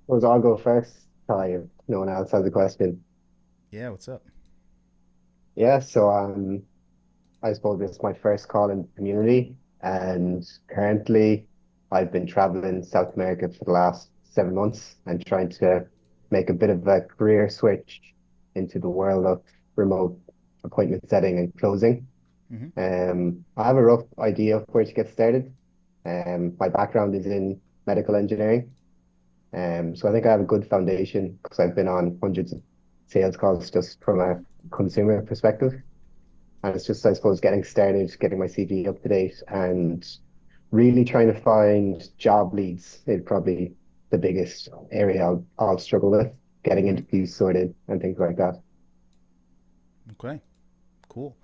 Suppose I'll go first, Ty, if no one else has a question. Yeah, what's up? Yeah, so I suppose this is my first call in the community, and currently I've been traveling South America for the last 7 months and trying to make a bit of a career switch into the world of remote appointment setting and closing. Hmm. I have a rough idea of where to get started. My background is in medical engineering. So I think I have a good foundation because I've been on hundreds of sales calls just from a consumer perspective. And it's just, I suppose, getting started, getting my CV up to date, and really trying to find job leads is probably the biggest area I'll struggle with, getting Hmm. interviews sorted and things like that. Okay, cool.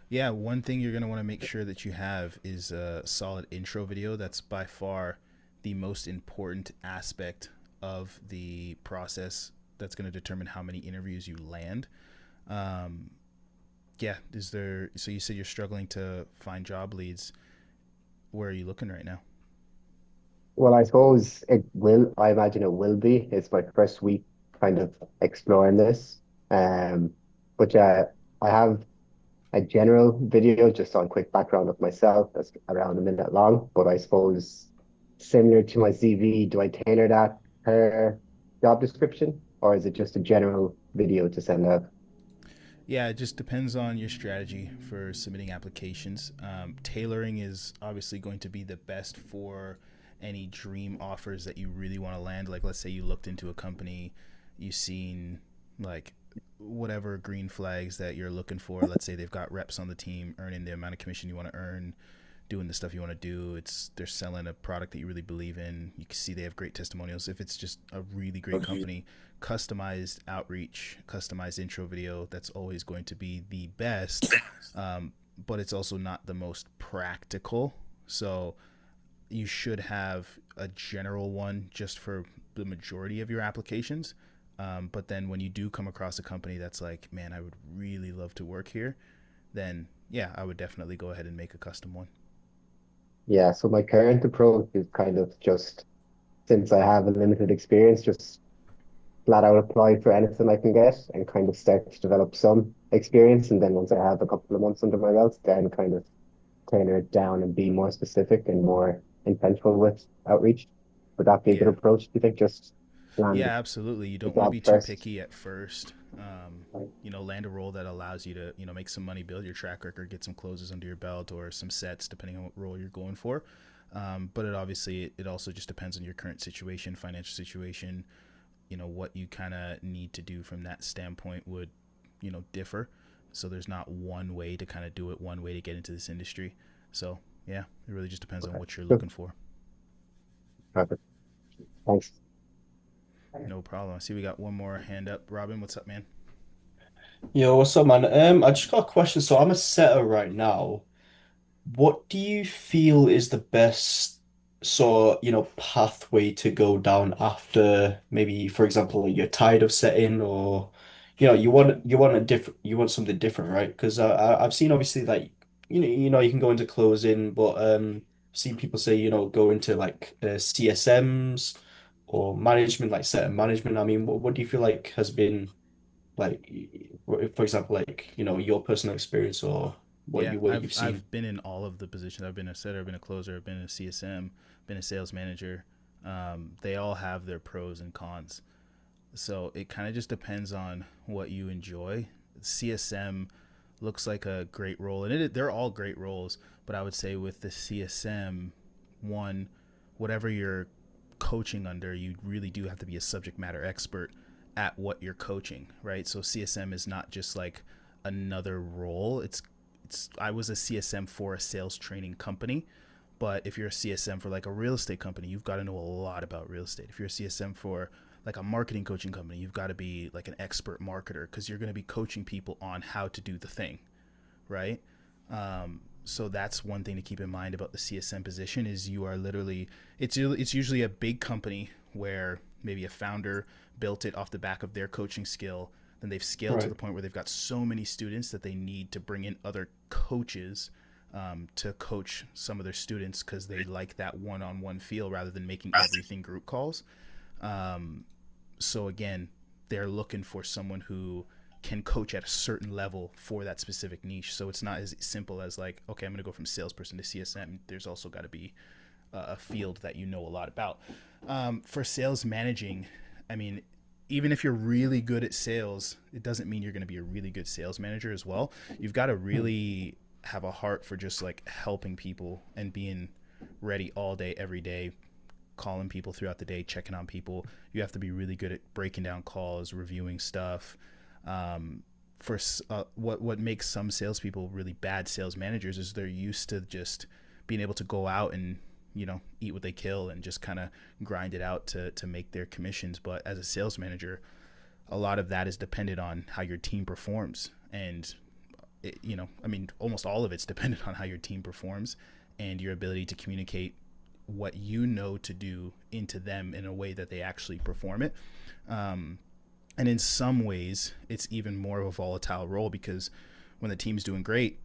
Yeah, one thing you're going to want to make sure that you have is a solid intro video. That's by far the most important aspect of the process that's going to determine how many interviews you land. Um, yeah, is there, so you said you're struggling to find job leads. Where are you looking right now? Well, I suppose I imagine it will be. It's my first week kind of exploring this. Um, but I have a general video just on quick background of myself that's around a minute long. But I suppose similar to my CV, do I tailor that per job description or is it just a general video to send out? Yeah, it just depends on your strategy for submitting applications. Tailoring is obviously going to be the best for any dream offers that you really want to land. Like, let's say you looked into a company, you've seen like whatever green flags that you're looking for. Let's say they've got reps on the team earning the amount of commission you want to earn, doing the stuff you want to do. It's they're selling a product that you really believe in. You can see they have great testimonials. If it's just a really great company, customized outreach, customized intro video, that's always going to be the best. Um, but it's also not the most practical. So you should have a general one just for the majority of your applications. But then when you do come across a company that's like, man, I would really love to work here, then yeah, I would definitely go ahead and make a custom one. Yeah, so my current approach is kind of just since I have a limited experience, just flat out apply for anything I can get and kind of start to develop some experience. And then once I have a couple of months under my belt, then kind of tailor it down and be more specific and more intentional with outreach. Would that be a good Yeah. approach, do you think? Just land Yeah, absolutely. You the don't want to job be too first. picky at first. Right. Land a role that allows you to, make some money, build your track record, get some closes under your belt, or some sets, depending on what role you're going for. But it also just depends on your current situation, financial situation. What you kind of need to do from that standpoint would, differ. So there's not one way to kind of do it, one way to get into this industry. So yeah, it really just depends on Okay. what you're Good. looking for. Perfect. Thanks. No problem. I see we got one more hand up. Robin, what's up, man? Yo, what's up, man? I just got a question. So I'm a setter right now. What do you feel is the best pathway to go down after maybe, for example, you're tired of setting or you want something different, right? Because I've seen obviously like you can go into closing, but I've seen people say go into like CSMs or management, like set management. I mean, what do you feel like has been like, for example, like, your personal experience or Yeah, what I've you've seen. I've been in all of the positions. I've been a setter, I've been a closer, I've been a CSM, been a sales manager. They all have their pros and cons. So it kind of just depends on what you enjoy. CSM looks like a great role, and they're all great roles. But I would say with the CSM one, whatever you're coaching under, you really do have to be a subject matter expert at what you're coaching, right? So CSM is not just like another role. It's I was a CSM for a sales training company, but if you're a CSM for like a real estate company, you've got to know a lot about real estate. If you're a CSM for like a marketing coaching company, you've got to be like an expert marketer because you're going to be coaching people on how to do the thing, right? So that's one thing to keep in mind about the CSM position is you are literally it's usually a big company where maybe a founder built it off the back of their coaching skill. Then they've scaled to the Right. point where they've got so many students that they need to bring in other coaches to coach some of their students because they like that one-on-one feel rather than making everything group calls. So again, they're looking for someone who can coach at a certain level for that specific niche. So it's not as simple as like, okay, I'm going to go from salesperson to CSM. There's also got to be a field that you know a lot about. For sales managing, I mean, even if you're really good at sales, it doesn't mean you're going to be a really good sales manager as well. You've got to really have a heart for just like helping people and being ready all day, every day, calling people throughout the day, checking on people. You have to be really good at breaking down calls, reviewing stuff. For what makes some salespeople really bad sales managers is they're used to just being able to go out and, you know, eat what they kill and just kind of grind it out to make their commissions. But as a sales manager, a lot of that is dependent on how your team performs. And, you know, I mean, almost all of it's dependent on how your team performs and your ability to communicate what you know to do into them in a way that they actually perform it. And in some ways, it's even more of a volatile role because when the team's doing great,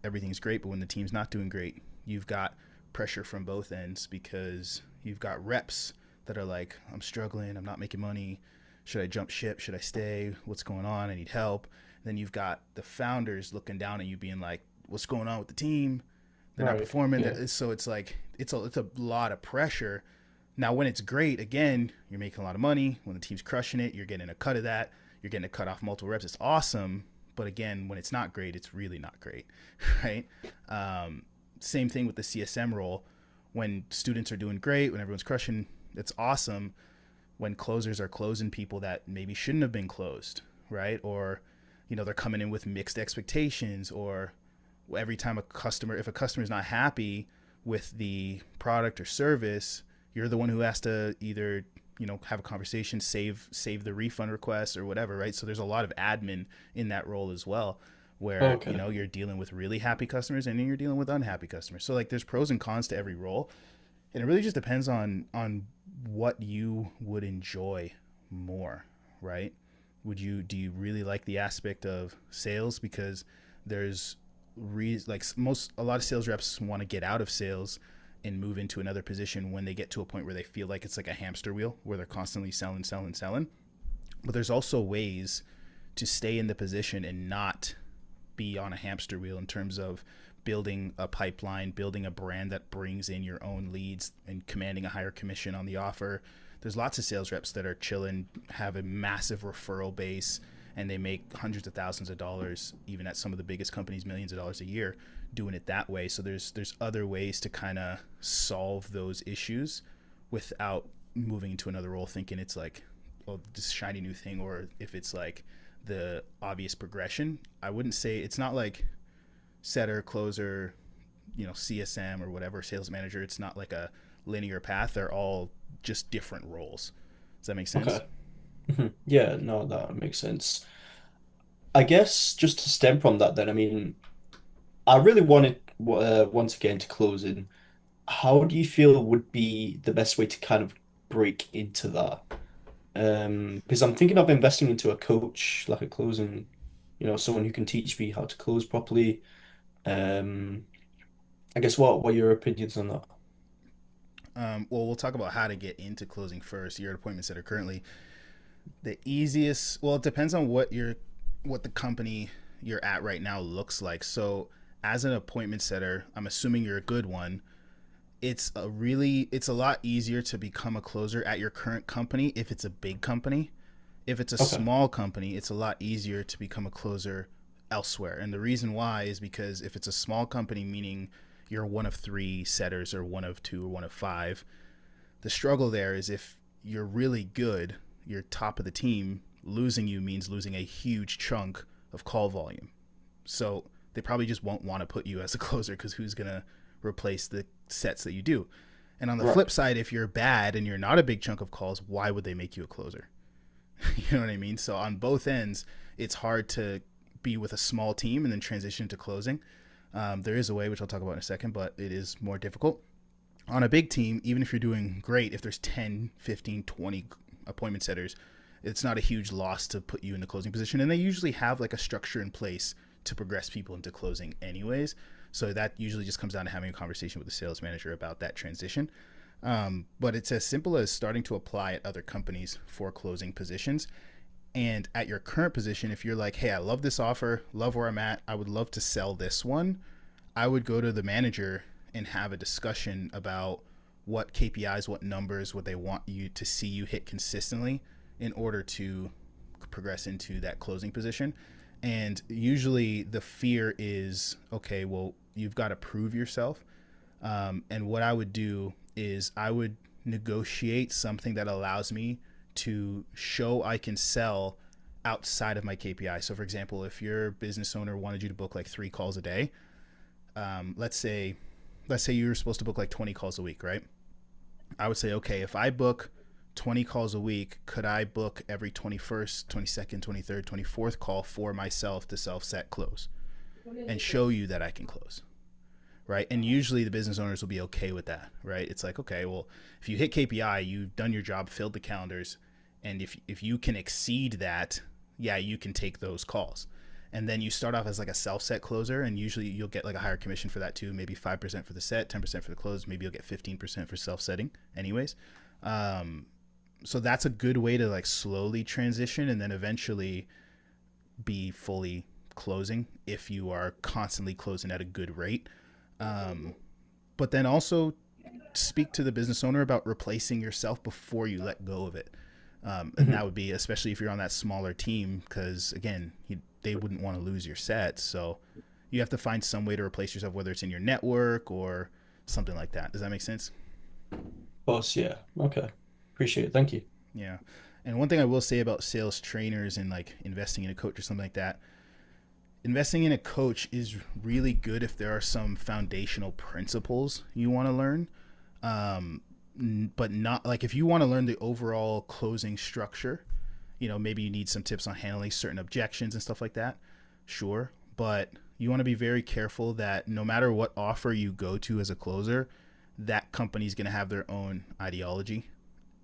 everything's great. But when the team's not doing great, you've got pressure from both ends because you've got reps that are like, I'm struggling, I'm not making money. Should I jump ship? Should I stay? What's going on? I need help. Then you've got the founders looking down at you being like, what's going on with the team? They're not performing. Yeah. So it's like, it's a lot of pressure. Now, when it's great, again, you're making a lot of money. When the team's crushing it, you're getting a cut of that. You're getting a cut off multiple reps. It's awesome. But again, when it's not great, it's really not great, right? Same thing with the CSM role. When students are doing great, when everyone's crushing, it's awesome. When closers are closing people that maybe shouldn't have been closed, right? Or, you know, they're coming in with mixed expectations, or every time if a customer is not happy with the product or service, you're the one who has to either, you know, have a conversation, save the refund request or whatever, right? So there's a lot of admin in that role as well, where, you know, you're dealing with really happy customers and then you're dealing with unhappy customers. So like there's pros and cons to every role. And it really just depends on what you would enjoy more, right? Do you really like the aspect of sales? Because there's a lot of sales reps want to get out of sales and move into another position when they get to a point where they feel like it's like a hamster wheel where they're constantly selling. But there's also ways to stay in the position and not be on a hamster wheel in terms of building a pipeline, building a brand that brings in your own leads and commanding a higher commission on the offer. There's lots of sales reps that are chilling, have a massive referral base, and they make hundreds of thousands of dollars, even at some of the biggest companies, millions of dollars a year, doing it that way. So there's other ways to kind of solve those issues without moving into another role thinking it's like, oh, this shiny new thing, or if it's like the obvious progression. I wouldn't say it's not like setter, closer, you know, CSM or whatever, sales manager. It's not like a linear path. They're all just different roles. Does that make sense? Okay. Yeah, no, that makes sense. I guess just to stem from that, then, I mean, I really wanted once again to close in. How do you feel would be the best way to kind of break into that? Because I'm thinking of investing into a coach, like a closing, you know, someone who can teach me how to close properly. Um, I guess what are your opinions on that? Well, we'll talk about how to get into closing first. You're at appointment setter currently. The easiest, well, it depends on what the company you're at right now looks like. So as an appointment setter, I'm assuming you're a good one. It's a lot easier to become a closer at your current company if it's a big company. If it's a Okay. small company, it's a lot easier to become a closer elsewhere. And the reason why is because if it's a small company, meaning you're one of three setters or one of two or one of five, the struggle there is if you're really good, you're top of the team, losing you means losing a huge chunk of call volume. So they probably just won't want to put you as a closer because who's going to replace the sets that you do? And on the Right. flip side, if you're bad and you're not a big chunk of calls, why would they make you a closer? You know what I mean? So on both ends, it's hard to be with a small team and then transition to closing. There is a way, which I'll talk about in a second, but it is more difficult. On a big team, even if you're doing great, if there's 10, 15, 20 appointment setters, it's not a huge loss to put you in the closing position. And they usually have like a structure in place to progress people into closing anyways. So that usually just comes down to having a conversation with the sales manager about that transition. But it's as simple as starting to apply at other companies for closing positions. And at your current position, if you're like, hey, I love this offer, love where I'm at, I would love to sell this one, I would go to the manager and have a discussion about what KPIs, what numbers, what they want you to see you hit consistently in order to progress into that closing position. And usually the fear is, okay, well, you've got to prove yourself. And what I would do is I would negotiate something that allows me to show I can sell outside of my KPI. So, for example, if your business owner wanted you to book like 3 calls a day, let's say you were supposed to book like 20 calls a week, right? I would say, okay, if I book 20 calls a week, could I book every 21st, 22nd, 23rd, 24th call for myself to self-set close and show you that I can close, right? And usually the business owners will be okay with that, right? It's like, okay, well, if you hit KPI, you've done your job, filled the calendars, and if you can exceed that, yeah, you can take those calls. And then you start off as like a self-set closer, and usually you'll get like a higher commission for that too, maybe 5% for the set, 10% for the close, maybe you'll get 15% for self-setting anyways. So that's a good way to like slowly transition and then eventually be fully closing if you are constantly closing at a good rate. But then also speak to the business owner about replacing yourself before you let go of it. And that would be, especially if you're on that smaller team, because again, they wouldn't want to lose your sets. So you have to find some way to replace yourself, whether it's in your network or something like that. Does that make sense? Boss, yeah. Okay. Appreciate it. Thank you. Yeah. And one thing I will say about sales trainers and like investing in a coach or something like that, investing in a coach is really good if there are some foundational principles you want to learn. But not like if you want to learn the overall closing structure, maybe you need some tips on handling certain objections and stuff like that. Sure. But you want to be very careful that no matter what offer you go to as a closer, that company's going to have their own ideology,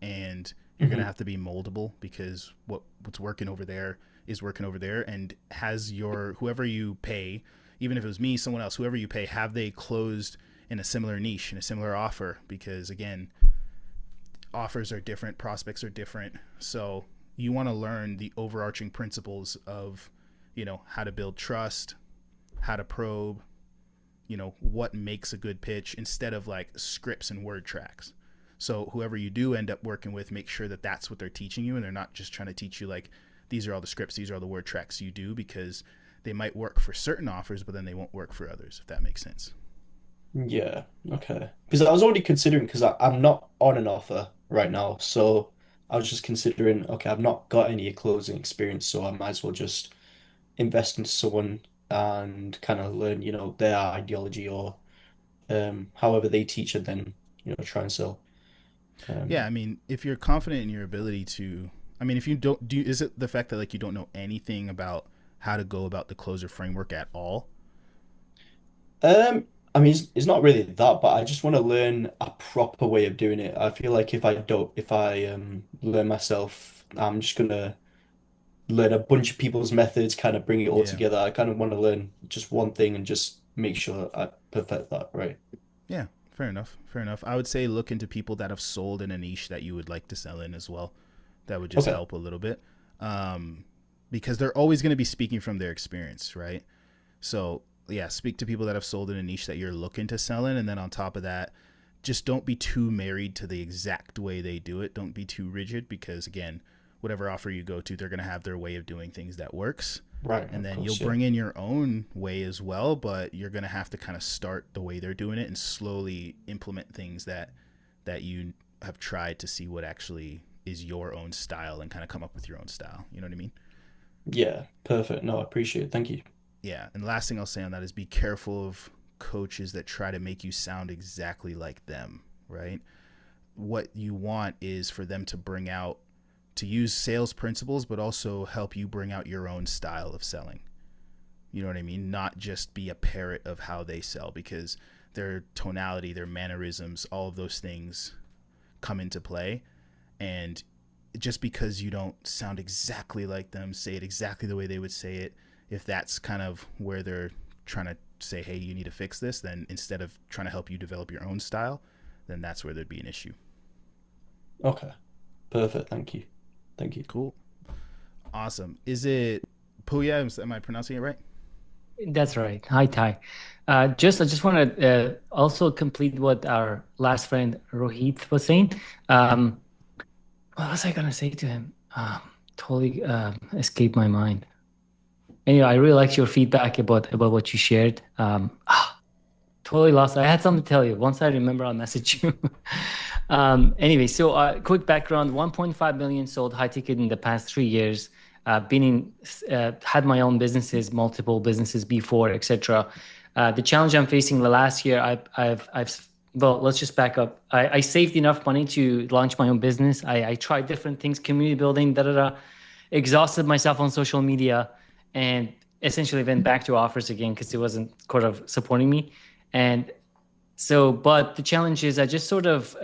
and you're going to have to be moldable, because what's working over there is working over there, and has your whoever you pay, even if it was me, someone else, whoever you pay, have they closed in a similar niche, in a similar offer? Because again, offers are different, prospects are different. So you want to learn the overarching principles of, how to build trust, how to probe, what makes a good pitch, instead of like scripts and word tracks. So whoever you do end up working with, make sure that that's what they're teaching you, and they're not just trying to teach you like, these are all the scripts, these are all the word tracks you do, because they might work for certain offers, but then they won't work for others, if that makes sense. Yeah. Okay. Because I was already considering, because I'm not on an offer right now. So I was just considering, okay, I've not got any closing experience, so I might as well just invest into someone and kind of learn, their ideology, or however they teach, and then, try and sell. Yeah, Um, I mean, if you're confident in your ability to, I mean, if you don't do, is it the fact that like you don't know anything about how to go about the closer framework at all? Um, I mean, it's not really that, but I just want to learn a proper way of doing it. I feel like if I learn myself, I'm just gonna learn a bunch of people's methods, kind of bring it all Yeah. together. I kind of want to learn just one thing and just make sure I perfect that, right? Yeah, fair enough. Fair enough. I would say look into people that have sold in a niche that you would like to sell in as well. That would just Okay. help a little bit. Um, because they're always going to be speaking from their experience, right? So, yeah, speak to people that have sold in a niche that you're looking to sell in. And then on top of that, just don't be too married to the exact way they do it. Don't be too rigid, because, again, whatever offer you go to, they're going to have their way of doing things that works. Right, And of then you'll course, yeah. bring in your own way as well, but you're going to have to kind of start the way they're doing it and slowly implement things that you have tried to see what actually is your own style, and kind of come up with your own style. You know what I mean? Yeah, perfect. No, I appreciate it. Thank you. Yeah. And the last thing I'll say on that is be careful of coaches that try to make you sound exactly like them, right? What you want is for them to bring out, to use sales principles, but also help you bring out your own style of selling. You know what I mean? Not just be a parrot of how they sell, because their tonality, their mannerisms, all of those things come into play. And just because you don't sound exactly like them, say it exactly the way they would say it, if that's kind of where they're trying to say, hey, you need to fix this, then instead of trying to help you develop your own style, then that's where there'd be an issue. Okay. Perfect. Thank you. Thank you. Cool. Awesome. Is it Puya? Am I pronouncing it right? That's right. Hi, Ty. I just want to also complete what our last friend Rohit was saying. Um, what was I gonna say to him? Totally escaped my mind. Anyway, I really liked your feedback about what you shared. Totally lost. I had something to tell you. Once I remember, I'll message you. Anyway, so quick background: 1.5 million sold high ticket in the past 3 years. Been in, had my own businesses, multiple businesses before, etc. The challenge I'm facing the last year, well, let's just back up. I saved enough money to launch my own business. I tried different things, community building, da da da. Exhausted myself on social media, and essentially went back to offers again because it wasn't sort of supporting me. And so, but the challenge is I just sort of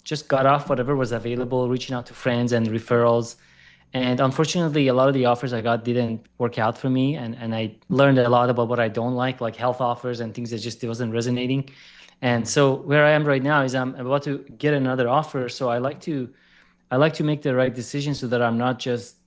just got off whatever was available, reaching out to friends and referrals. And unfortunately, a lot of the offers I got didn't work out for me. And I learned a lot about what I don't like health offers and things that just wasn't resonating. And so where I am right now is I'm about to get another offer. So I like to make the right decision so that I'm not just,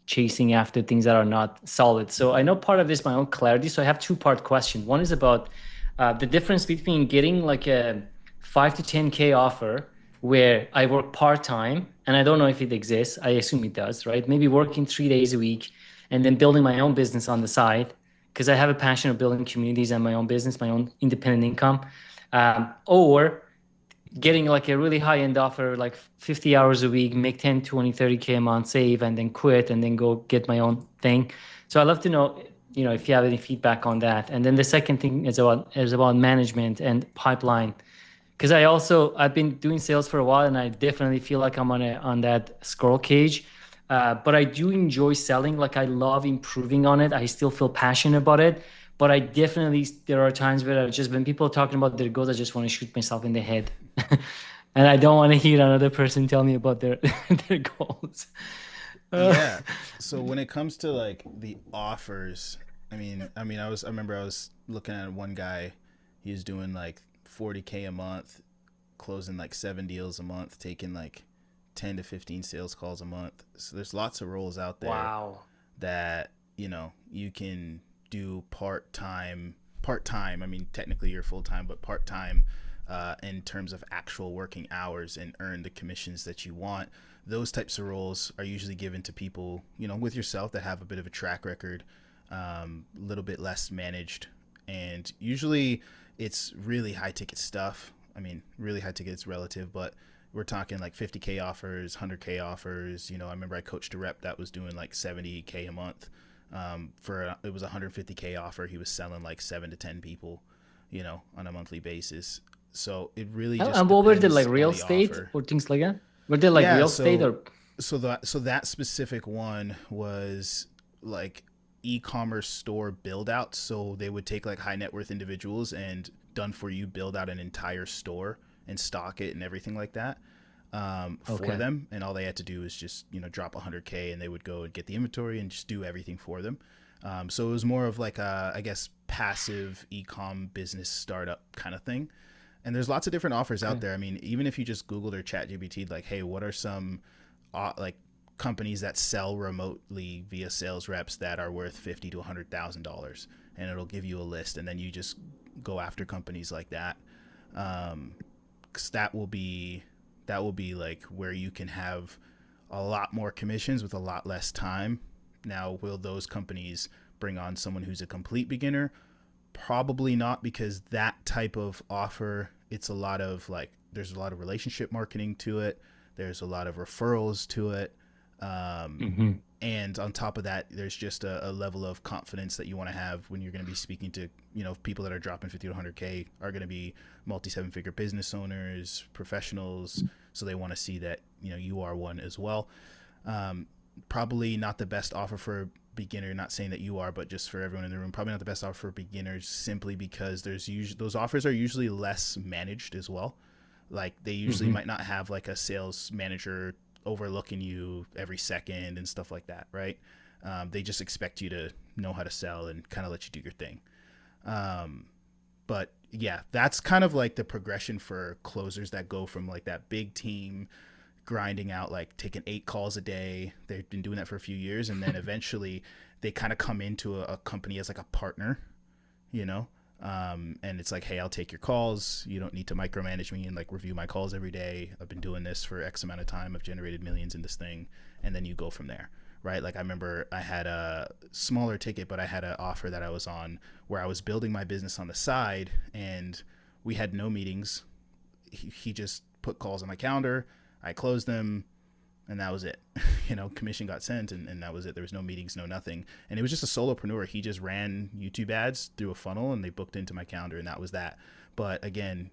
chasing after things that are not solid. So I know part of this is my own clarity. So I have two-part question. One is about the difference between getting like a 5 to 10K offer where I work part-time, and I don't know if it exists. I assume it does, right? Maybe working 3 days a week and then building my own business on the side because I have a passion of building communities and my own business, my own independent income. Or getting like a really high end offer, like 50 hours a week, make 10, 20, 30K a month, save, and then quit and then go get my own thing. So I'd love to know, if you have any feedback on that. And then the second thing is about management and pipeline. Because I've been doing sales for a while and I definitely feel like I'm on that squirrel cage. But I do enjoy selling. Like I love improving on it. I still feel passionate about it. But there are times where when people are talking about their goals, I just want to shoot myself in the head. And I don't want to hear another person tell me about their their goals. Yeah. So when it comes to like the offers, I remember I was looking at one guy. He was doing like 40K a month, closing like 7 deals a month, taking like 10 to 15 sales calls a month. So there's lots of roles out there Wow. that you can do part-time. I mean, technically you're full-time, but part-time in terms of actual working hours and earn the commissions that you want. Those types of roles are usually given to people, with yourself that have a bit of a track record, a little bit less managed. And usually it's really high ticket stuff. I mean, really high ticket is relative, but we're talking like 50K offers, 100K offers. I remember I coached a rep that was doing like 70K a month. It was a 150K offer. He was selling like 7 to 10 people, on a monthly basis. So it really just And what were they, depends like on real the estate offer. or things like that? Were they like Yeah, real estate or? so that specific one was like e-commerce store build out. So they would take like high net worth individuals and done for you build out an entire store and stock it and everything like that for Okay. them. And all they had to do is just, drop 100K and they would go and get the inventory and just do everything for them. So it was more of like a, I guess, passive e-com business startup kind of thing. And there's lots of different offers out there. I mean, even if you just Googled or ChatGPT, like, hey, what are some like companies that sell remotely via sales reps that are worth $50,000 to $100,000, and it'll give you a list, and then you just go after companies like that. 'Cause that will be like where you can have a lot more commissions with a lot less time. Now, will those companies bring on someone who's a complete beginner? Probably not, because that type of offer, it's a lot of like, there's a lot of relationship marketing to it. There's a lot of referrals to it. Mm-hmm. And on top of that, there's just a level of confidence that you want to have when you're going to be speaking to, people that are dropping 50 to 100K are going to be multi-7-figure business owners, professionals. So they want to see that, you are one as well. Probably not the best offer for a beginner, not saying that you are, but just for everyone in the room, probably not the best offer for beginners, simply because those offers are usually less managed as well. Like they usually might not have like a sales manager overlooking you every second and stuff like that, right? They just expect you to know how to sell and kind of let you do your thing. But yeah, that's kind of like the progression for closers that go from like that big team grinding out, like taking 8 calls a day. They've been doing that for a few years, and then eventually they kind of come into a company as like a partner, you know. And it's like, hey, I'll take your calls. You don't need to micromanage me and like review my calls every day. I've been doing this for X amount of time. I've generated millions in this thing, and then you go from there, right? Like I remember I had a smaller ticket, but I had an offer that I was on where I was building my business on the side, and we had no meetings. He just put calls on my calendar. I closed them, and that was it. You know, commission got sent, and that was it. There was no meetings, no nothing. And it was just a solopreneur. He just ran YouTube ads through a funnel, and they booked into my calendar, and that was that. But again,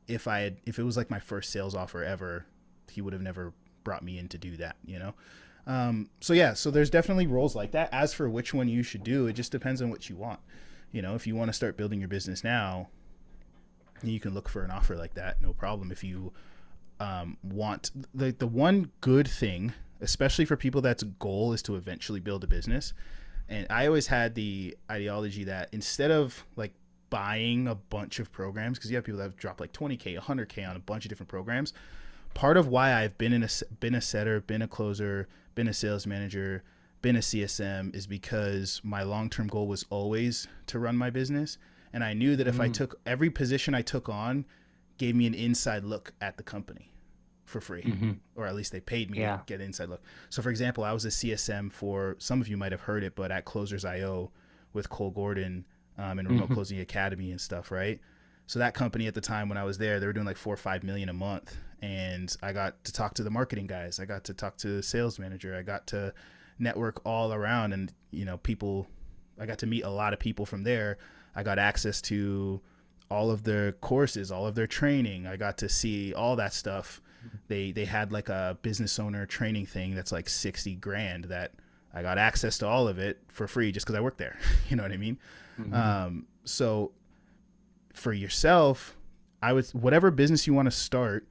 if it was like my first sales offer ever, he would have never brought me in to do that, you know? So there's definitely roles like that. As for which one you should do, it just depends on what you want. You know, if you want to start building your business now, you can look for an offer like that, no problem. If you want the one good thing, especially for people that's goal is to eventually build a business. And I always had the ideology that instead of like buying a bunch of programs, because you have people that have dropped like 20K, 100K on a bunch of different programs. Part of why I've been a setter, been a closer, been a sales manager, been a CSM is because my long-term goal was always to run my business. And I knew that if I took every position I took on gave me an inside look at the company for free, or at least they paid me to get an inside look. So for example, I was a CSM for, some of you might have heard it, but at Closers.io with Cole Gordon and Remote Closing Academy and stuff, right? So that company at the time when I was there, they were doing like 4 or 5 million a month. And I got to talk to the marketing guys. I got to talk to the sales manager. I got to network all around, and, you know, I got to meet a lot of people from there. I got access to all of their courses, all of their training. I got to see all that stuff. They had like a business owner training thing that's like 60 grand that I got access to all of it for free just because I worked there. You know what I mean? So for yourself, whatever business you want to start,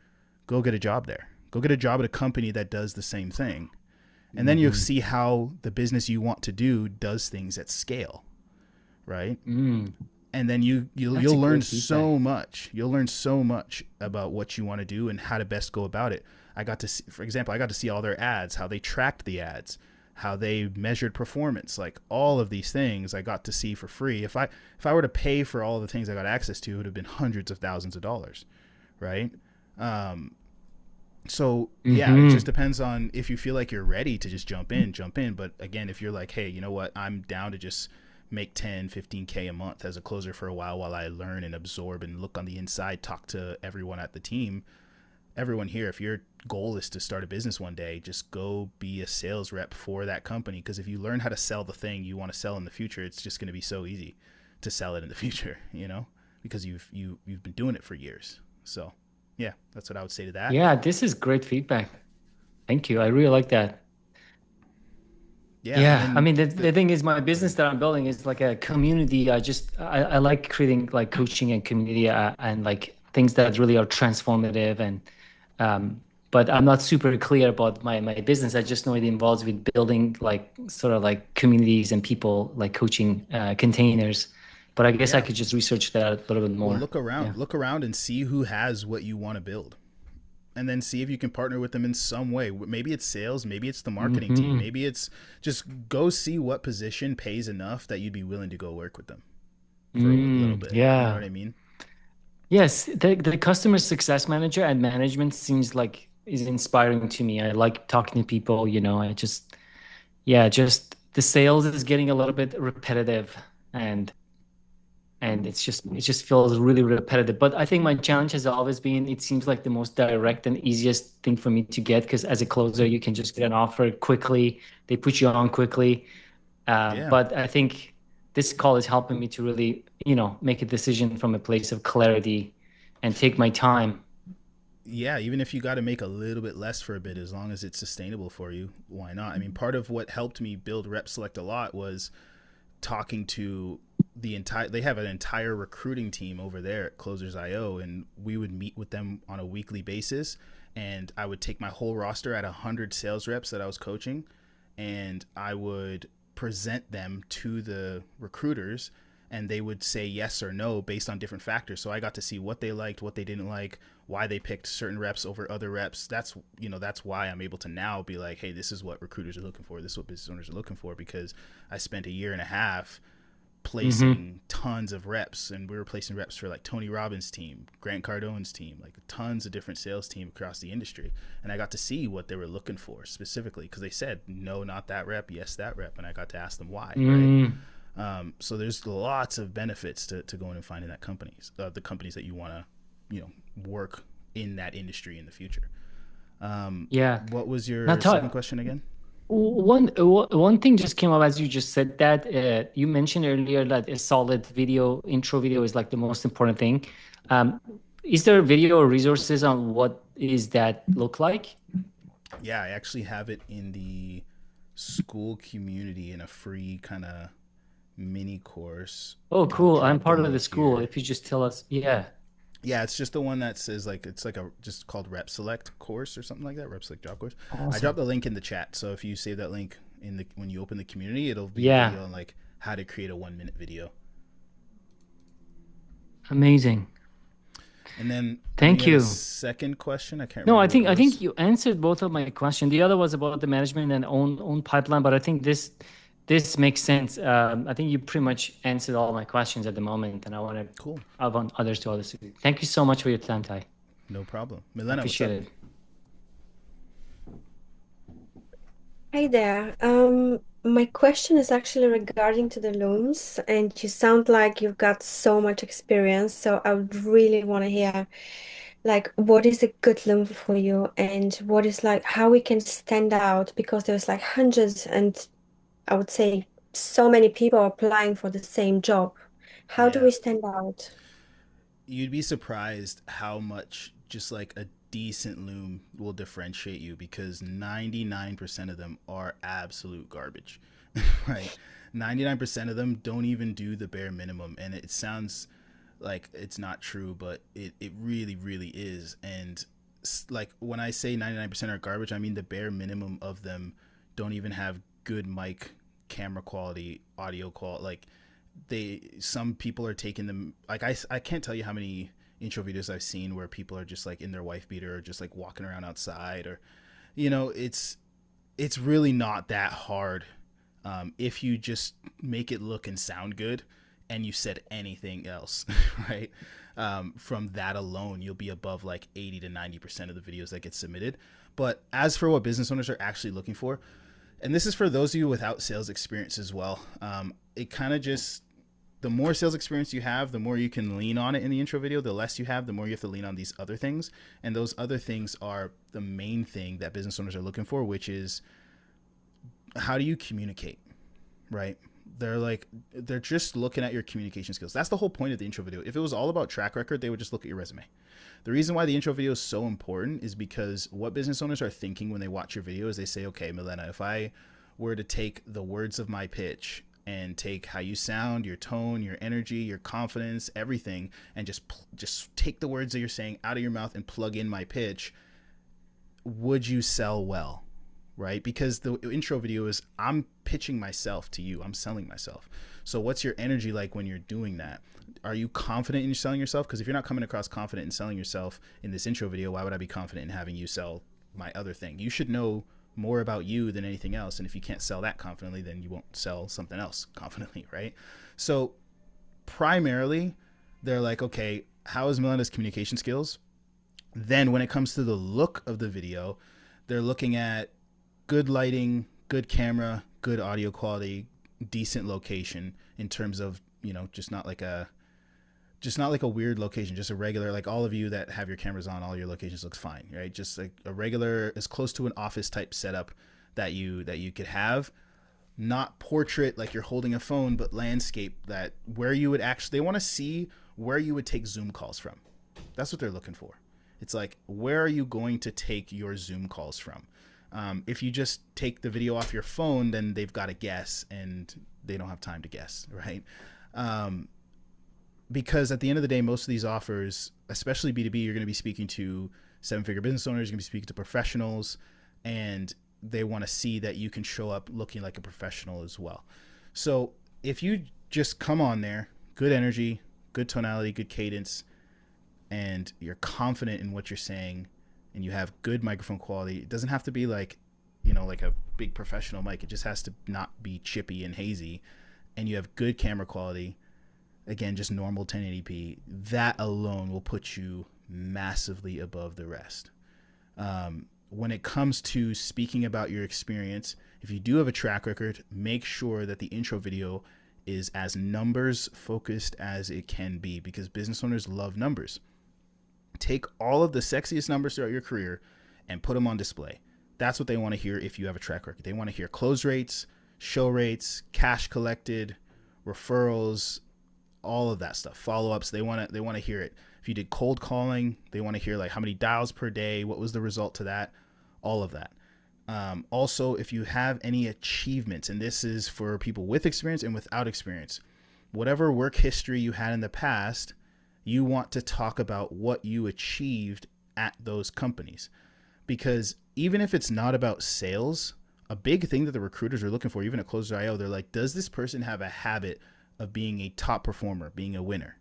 go get a job there. Go get a job at a company that does the same thing. And then you'll see how the business you want to do does things at scale, right? And then you'll learn so much. You'll learn so much about what you want to do and how to best go about it. I got to see, for example, I got to see all their ads, how they tracked the ads, how they measured performance, like all of these things I got to see for free. If I were to pay for all of the things I got access to, it would have been hundreds of thousands of dollars, right? So yeah, it just depends on if you feel like you're ready to just jump in. But again, if you're like, hey, you know what, I'm down to just make 10, 15K a month as a closer for a while I learn and absorb and look on the inside, talk to everyone at the team, everyone here. If your goal is to start a business one day, just go be a sales rep for that company. Because if you learn how to sell the thing you want to sell in the future, it's just going to be so easy to sell it in the future, you know, because you've been doing it for years. So yeah, that's what I would say to that. Yeah, this is great feedback. Thank you. I really like that. Yeah, I mean, the thing is, my business that I'm building is like a community. I like creating like coaching and community and like things that really are transformative. And but I'm not super clear about my business. I just know it involves with building like sort of like communities and people, like coaching containers. But I guess I could just research that a little bit more. Well, look around and see who has what you want to build. And then see if you can partner with them in some way. Maybe it's sales, maybe it's the marketing team, maybe it's just go see what position pays enough that you'd be willing to go work with them for a little bit. Yeah. You know what I mean? Yes, the customer success manager and management seems like is inspiring to me. I like talking to people, you know, just the sales is getting a little bit repetitive and it just feels really repetitive. But I think my challenge has always been, it seems like the most direct and easiest thing for me to get, because as a closer, you can just get an offer quickly. They put you on quickly. But I think this call is helping me to really, you know, make a decision from a place of clarity and take my time. Yeah, even if you got to make a little bit less for a bit, as long as it's sustainable for you, why not? I mean, part of what helped me build Rep Select a lot was talking to they have an entire recruiting team over there at Closers.io, and we would meet with them on a weekly basis, and I would take my whole roster at 100 sales reps that I was coaching, and I would present them to the recruiters and they would say yes or no based on different factors. So I got to see what they liked, what they didn't like, why they picked certain reps over other reps. That's, that's why I'm able to now be like, hey, this is what recruiters are looking for. This is what business owners are looking for, because I spent a year and a half placing tons of reps, and we were placing reps for like Tony Robbins' team, Grant Cardone's team, like tons of different sales team across the industry. And I got to see what they were looking for specifically, because they said no, not that rep, yes, that rep, and I got to ask them why. Right? So there's lots of benefits to going and finding that the companies that you want to work in that industry in the future. What was your second question again? One thing just came up as you just said that you mentioned earlier that a solid intro video is like the most important thing. Is there video or resources on what is that look like? Yeah, I actually have it in the school community in a free kind of mini course. Oh, cool. I'm part of the school. If you just tell us. Yeah, it's just the one that says it's like just called Rep Select course or something like that. Rep Select job course. Awesome. I dropped the link in the chat, so if you save that link when you open the community, it'll be a video on like how to create a 1-minute video. Amazing. And then thank you. Second question, I can't. No, I think you answered both of my questions. The other was about the management and own pipeline, but I think this makes sense. I think you pretty much answered all my questions at the moment, and I want others to also. Thank you so much for your time, Ty. No problem. Milena, appreciate it. Hi there. My question is actually regarding to the looms, and you sound like you've got so much experience. So I would really want to hear, like, what is a good loom for you, and what is like how we can stand out, because there's like hundreds and I would say so many people are applying for the same job. How do we stand out? You'd be surprised how much just like a decent loom will differentiate you, because 99% of them are absolute garbage, right? 99% of them don't even do the bare minimum. And it sounds like it's not true, but it really, really is. And like when I say 99% are garbage, I mean the bare minimum of them don't even have good mic, camera quality, audio quality. Like some people are taking them, like I can't tell you how many intro videos I've seen where people are just like in their wife beater or just like walking around outside, or it's really not that hard if you just make it look and sound good and you said anything else. Right? From that alone, you'll be above like 80 to 90% of the videos that get submitted. But as for what business owners are actually looking for, and this is for those of you without sales experience as well, it kind of just, the more sales experience you have, the more you can lean on it in the intro video. The less you have, the more you have to lean on these other things. And those other things are the main thing that business owners are looking for, which is how do you communicate, right? They're just looking at your communication skills. That's the whole point of the intro video. If it was all about track record, they would just look at your resume. The reason why the intro video is so important is because what business owners are thinking when they watch your video is they say, okay, Milena, if I were to take the words of my pitch and take how you sound, your tone, your energy, your confidence, everything, and just take the words that you're saying out of your mouth and plug in my pitch, would you sell well? Right? Because the intro video is I'm pitching myself to you. I'm selling myself. So what's your energy like when you're doing that? Are you confident in selling yourself? Because if you're not coming across confident in selling yourself in this intro video, why would I be confident in having you sell my other thing? You should know more about you than anything else. And if you can't sell that confidently, then you won't sell something else confidently, right? So primarily, they're like, okay, how is Milena's communication skills? Then when it comes to the look of the video, they're looking at good lighting, good camera, good audio quality, decent location in terms of, just not like a weird location, just a regular, like all of you that have your cameras on, all your locations looks fine, right? Just like a regular, as close to an office type setup that you could have, not portrait like you're holding a phone, but landscape that where you would actually, they want to see where you would take Zoom calls from. That's what they're looking for. It's like, where are you going to take your Zoom calls from? If you just take the video off your phone, then they've got to guess and they don't have time to guess, right? Because at the end of the day, most of these offers, especially B2B, you're going to be speaking to 7-figure business owners, you're going to be speaking to professionals, and they want to see that you can show up looking like a professional as well. So if you just come on there, good energy, good tonality, good cadence, and you're confident in what you're saying, and you have good microphone quality. It doesn't have to be like, like a big professional mic. It just has to not be chippy and hazy, and you have good camera quality. Again, just normal 1080p. That alone will put you massively above the rest. When it comes to speaking about your experience, if you do have a track record, make sure that the intro video is as numbers focused as it can be, because business owners love numbers. Take all of the sexiest numbers throughout your career and put them on display. That's what they want to hear. If you have a track record, they want to hear close rates, show rates, cash collected, referrals, all of that stuff, follow-ups. They want to hear it. If you did cold calling, they want to hear like how many dials per day, what was the result to that, all of that. Also, if you have any achievements, and this is for people with experience and without experience, whatever work history you had in the past, you want to talk about what you achieved at those companies. Because even if it's not about sales, a big thing that the recruiters are looking for, even at Closer.io, they're like, does this person have a habit of being a top performer, being a winner?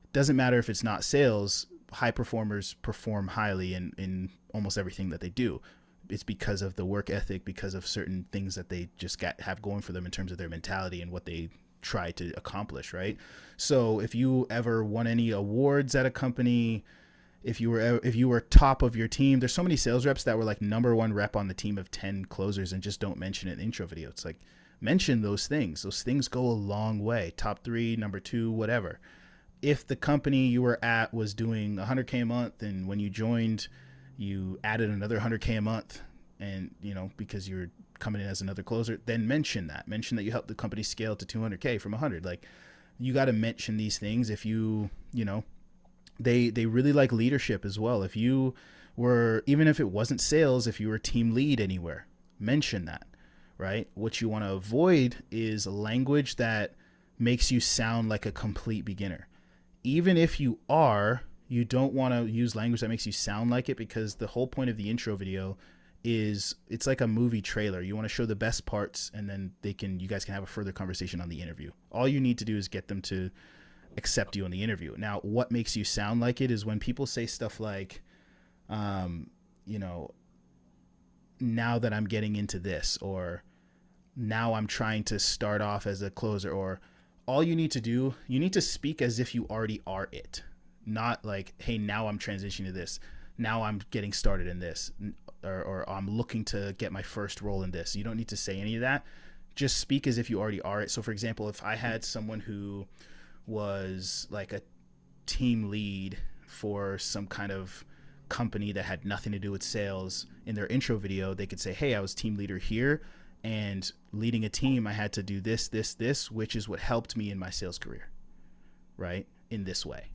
It doesn't matter if it's not sales. High performers perform highly in almost everything that they do. It's because of the work ethic, because of certain things that they just have going for them in terms of their mentality and what they try to accomplish, right? So if you ever won any awards at a company, if you were top of your team, there's so many sales reps that were like number one rep on the team of 10 closers and just don't mention it in the intro video. It's like, mention those things. Those things go a long way. Top 3, number 2, whatever. If the company you were at was doing 100K a month, and when you joined, you added another 100K a month, and because you're coming in as another closer, then mention that you helped the company scale to 200K from 100. Like, you got to mention these things. If they really like leadership as well. If you were, even if it wasn't sales, if you were team lead anywhere, mention that, right? What you want to avoid is language that makes you sound like a complete beginner. Even if you are, you don't want to use language that makes you sound like it, because the whole point of the intro video is, it's like a movie trailer. You want to show the best parts, and then you guys can have a further conversation on the interview. All you need to do is get them to accept you on the interview. Now, what makes you sound like it is when people say stuff like, now that I'm getting into this, or now I'm trying to start off as a closer, or all you need to do, you need to speak as if you already are it. Not like, hey, now I'm transitioning to this. Now I'm getting started in this, or I'm looking to get my first role in this. You don't need to say any of that. Just speak as if you already are it. So for example, if I had someone who was like a team lead for some kind of company that had nothing to do with sales, in their intro video, they could say, hey, I was team leader here, and leading a team, I had to do this, which is what helped me in my sales career, right? In this way.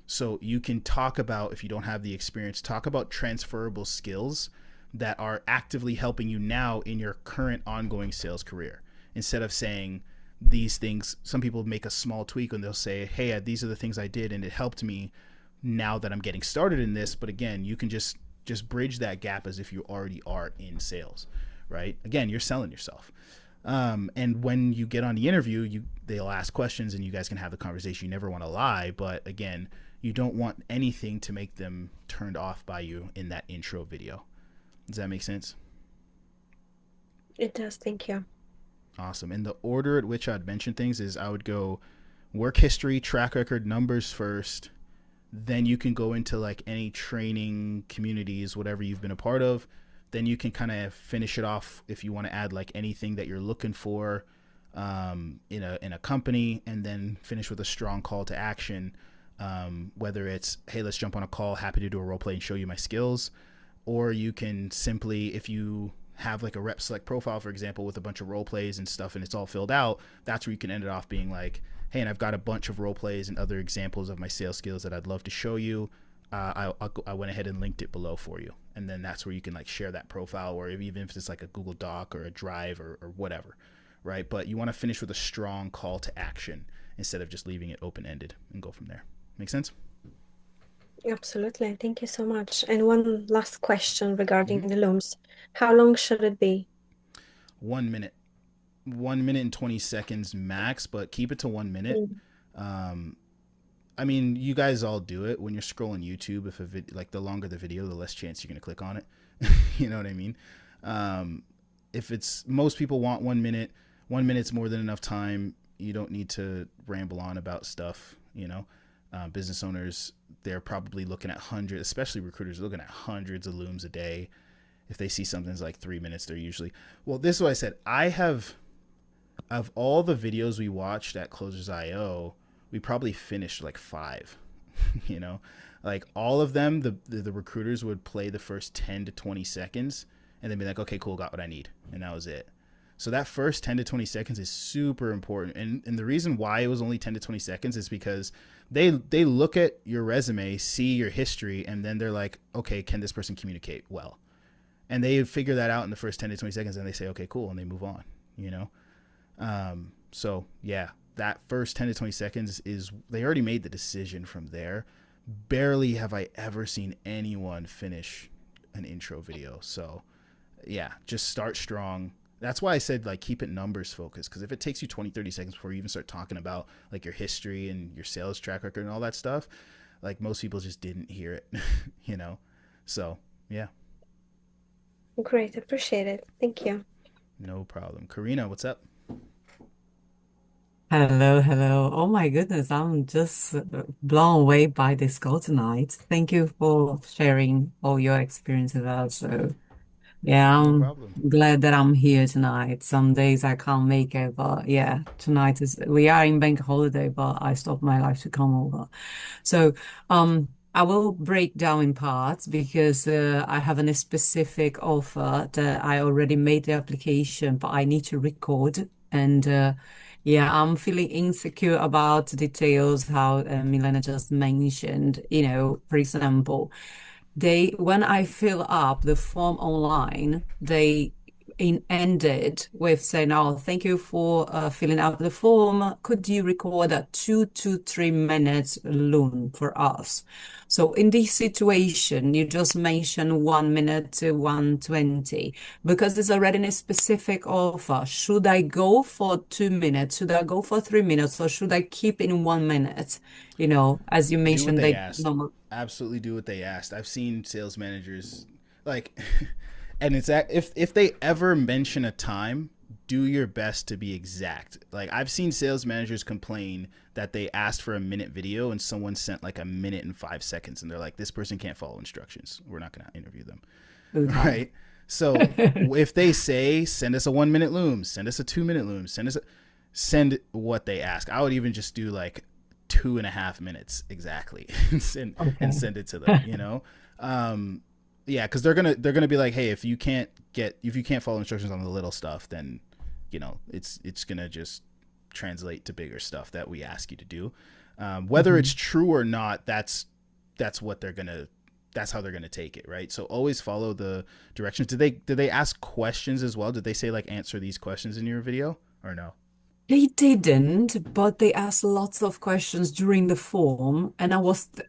So you can talk about, if you don't have the experience, talk about transferable skills that are actively helping you now in your current ongoing sales career. Instead of saying these things, some people make a small tweak and they'll say, hey, these are the things I did and it helped me now that I'm getting started in this. But again, you can just bridge that gap as if you already are in sales, right? Again, you're selling yourself. And when you get on the interview, they'll ask questions and you guys can have the conversation. You never want to lie, but again, you don't want anything to make them turned off by you in that intro video. Does that make sense? It does. Thank you. Awesome. And the order at which I'd mention things is, I would go work history, track record, numbers first. Then you can go into like any training, communities, whatever you've been a part of. Then you can kind of finish it off if you want to add like anything that you're looking for in a company, and then finish with a strong call to action. Whether it's, hey, let's jump on a call, happy to do a role play and show you my skills. Or you can simply, if you have like a rep select profile, for example, with a bunch of role plays and stuff, and it's all filled out, that's where you can end it off being like, hey, and I've got a bunch of role plays and other examples of my sales skills that I'd love to show you. I went ahead and linked it below for you. And then that's where you can like share that profile, or even if it's like a Google Doc or a Drive or whatever, right? But you want to finish with a strong call to action instead of just leaving it open-ended, and go from there. Make sense? Absolutely. Thank you so much. And one last question regarding Mm-hmm. the looms. How long should it be? 1 minute. 1 minute and 20 seconds max, but keep it to 1 minute. Mm. Um, I mean, you guys all do it when you're scrolling YouTube. If like the longer the video, the less chance you're gonna click on it. You know what I mean? Um, if it's most people want 1 minute, 1 minute's more than enough time. You don't need to ramble on about stuff. Business owners, they're probably looking at hundreds, especially recruiters, looking at hundreds of looms a day. If they see something's like 3 minutes, they're usually, well, this is what I said. I have, of all the videos we watched at Closers IO, we probably finished like five. you know, like all of them, the recruiters would play the first 10 to 20 seconds and then be like, okay, cool, got what I need. And that was it. So that first 10 to 20 seconds is super important. And the reason why it was only 10 to 20 seconds is because they look at your resume, see your history, and then they're like, okay, can this person communicate well? And they figure that out in the first 10 to 20 seconds and they say, okay, cool. And they move on, So yeah, that first 10 to 20 seconds is, they already made the decision from there. Barely have I ever seen anyone finish an intro video. So yeah, just start strong. That's why I said, like, keep it numbers focused. Because if it takes you 20, 30 seconds before you even start talking about like your history and your sales track record and all that stuff, like most people just didn't hear it, So yeah. Great, appreciate it. Thank you. No problem. Karina, what's up? Hello, hello. Oh my goodness, I'm just blown away by this call tonight. Thank you for sharing all your experiences also. Yeah, No I'm problem. glad that I'm here tonight. Some days I can't make it, but yeah, tonight we are in bank holiday, but I stopped my life to come over. So, I will break down in parts because I have a specific offer that I already made the application, but I need to record. And yeah, I'm feeling insecure about the details, how Milena just mentioned, for example, when I fill up the form online, they ended with saying, "Oh, thank you for filling out the form. Could you record a 2 to 3 minutes loan for us?" So in this situation, you just mentioned 1 minute to 120 because it's already in a specific offer. Should I go for 2 minutes? Should I go for 3 minutes? Or should I keep in 1 minute? As you Do what mentioned, they they asked. no. Absolutely do what they asked. I've seen sales managers like, and if they ever mention a time, do your best to be exact. Like I've seen sales managers complain that they asked for a minute video and someone sent like a minute and 5 seconds, and they're like, this person can't follow instructions. We're not going to interview them, Okay. right? So if they say send us a 1 minute loom, send us a 2 minute loom, send what they ask. I would even just do like 2.5 minutes exactly and Okay. send it to them. Yeah, because they're gonna be like, hey, if you can't follow instructions on the little stuff, then it's gonna just translate to bigger stuff that we ask you to do. Whether Mhm. it's true or not, that's how they're gonna take it, right? So always follow the directions. Did they ask questions as well? Did they say like answer these questions in your video or no? They didn't, but they asked lots of questions during the form, and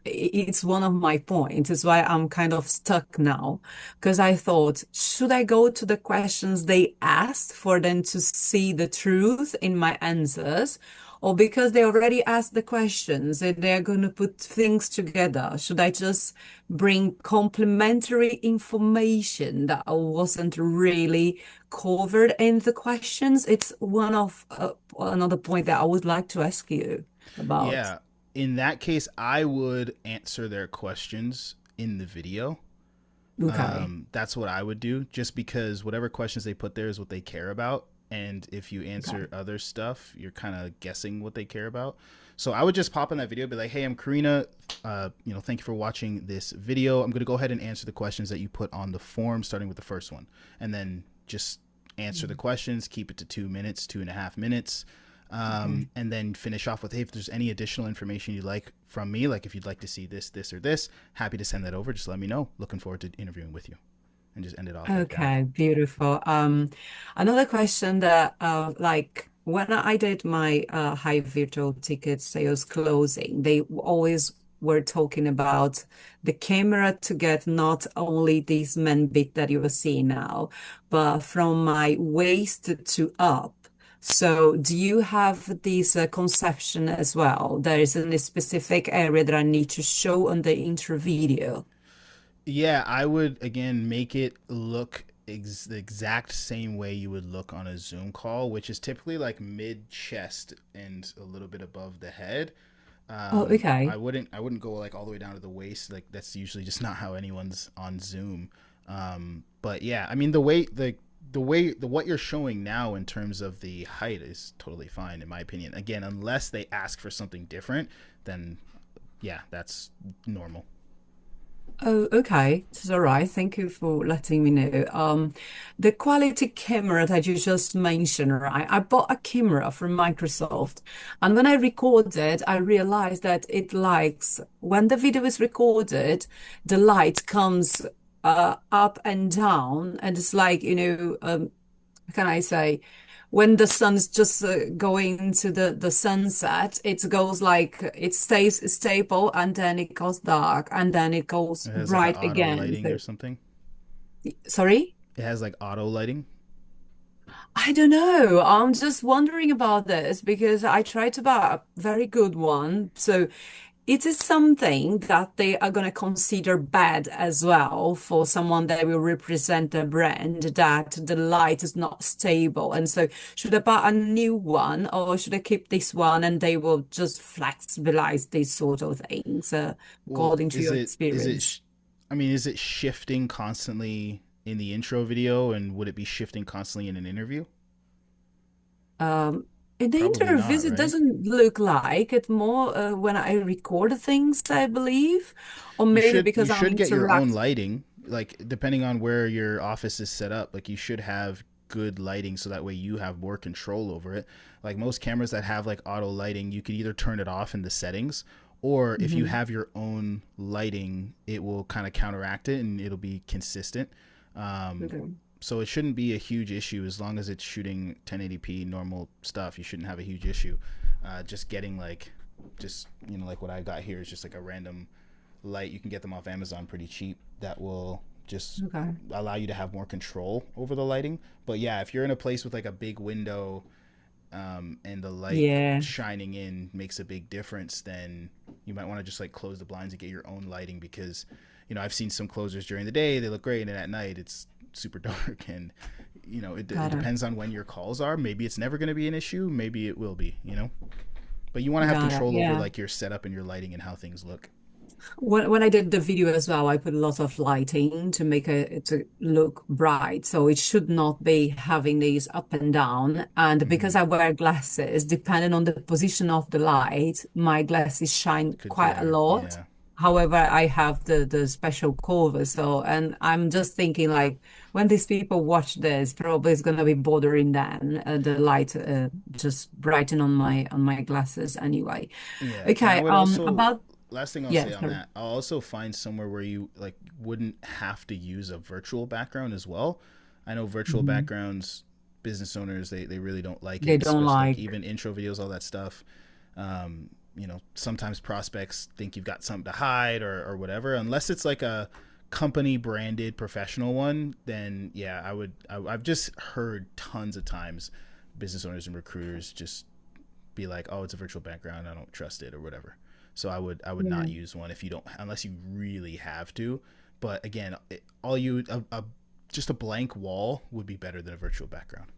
it's one of my points. It's why I'm kind of stuck now, because I thought, should I go to the questions they asked for them to see the truth in my answers? Or because they already asked the questions and they're going to put things together, should I just bring complementary information that wasn't really covered in the questions? It's one of another point that I would like to ask you about. Yeah. In that case, I would answer their questions in the video. Okay. That's what I would do, just because whatever questions they put there is what they care about. And if you Okay. answer other stuff, you're kind of guessing what they care about. So I would just pop in that video, be like, "Hey, I'm Karina. Thank you for watching this video. I'm going to go ahead and answer the questions that you put on the form, starting with the first one, and then just answer the questions. Keep it to 2 minutes, 2.5 minutes, Okay. and then finish off with, hey, if there's any additional information you'd like from me, like if you'd like to see this, or this, happy to send that over. Just let me know. Looking forward to interviewing with you," and just end it off like that. Okay, beautiful. Another question that, like, when I did my high virtual ticket sales closing, they always were talking about the camera to get not only this man bit that you are seeing now, but from my waist to up. So, do you have this conception as well? There is a specific area that I need to show on the intro video. Yeah, I would again make it look the exact same way you would look on a Zoom call, which is typically like mid chest and a little bit above the head. Oh, okay. I wouldn't go like all the way down to the waist. Like that's usually just not how anyone's on Zoom. But yeah, I mean the what you're showing now in terms of the height is totally fine in my opinion. Again, unless they ask for something different, then yeah, that's normal. Oh, okay. It's all right. Thank you for letting me know. The quality camera that you just mentioned, right? I bought a camera from Microsoft, and when I recorded, I realized that it likes when the video is recorded, the light comes up and down, and it's like, how can I say? When the sun's just going to the sunset, it goes like it stays stable and then it goes dark and then it goes It has like a bright auto again. lighting or So, something. sorry? It has like auto lighting. I don't know. I'm just wondering about this because I tried to buy a very good one. So it is something that they are going to consider bad as well for someone that will represent a brand that the light is not stable. And so, should I buy a new one or should I keep this one and they will just flexibilize these sort of things Well, according to your experience? I mean, is it shifting constantly in the intro video, and would it be shifting constantly in an interview? Um, in the Probably interviews, not, it right? doesn't look like it more when I record things, I believe, or maybe You because I'm should get your own interacting. lighting, like depending on where your office is set up. Like you should have good lighting so that way you have more control over it. Like most cameras that have like auto lighting, you could either turn it off in the settings, or if you Mhm. have your own lighting, it will kind of counteract it and it'll be consistent. Um, Okay. so it shouldn't be a huge issue as long as it's shooting 1080p normal stuff. You shouldn't have a huge issue. Just getting like, just like what I got here is just like a random light. You can get them off Amazon pretty cheap. That will just Okay. allow you to have more control over the lighting. But yeah, if you're in a place with like a big window, and the light Yeah. shining in makes a big difference, then you might want to just like close the blinds and get your own lighting because I've seen some closers during the day, they look great, and at night it's super dark. And it Got it. depends on when your calls are. Maybe it's never going to be an issue, maybe it will be. But you want to have Got it. control over Yeah. like your setup and your lighting and how things look. When I did the video as well, I put a lot of lighting to make it to look bright. So it should not be having these up and down. And because Mm-hmm. I wear glasses, depending on the position of the light, my glasses shine Could quite a glare, lot. yeah. However, I have the special cover. So, and I'm just thinking like when these people watch this, probably it's gonna be bothering them, the light just brighten on my glasses anyway. Yeah, and I Okay, would also, about last thing I'll yeah, say on sorry. that, I'll also find somewhere where you like wouldn't have to use a virtual background as well. I know virtual Mhm. backgrounds, business owners, they really don't like They it, don't especially like like. even intro videos, all that stuff. Sometimes prospects think you've got something to hide or whatever. Unless it's like a company branded professional one, then yeah, I've just heard tons of times business owners and recruiters just be like, "Oh, it's a virtual background. I don't trust it," or whatever. So I would Yeah. not use one if you don't, unless you really have to. But again, all you just a blank wall would be better than a virtual background.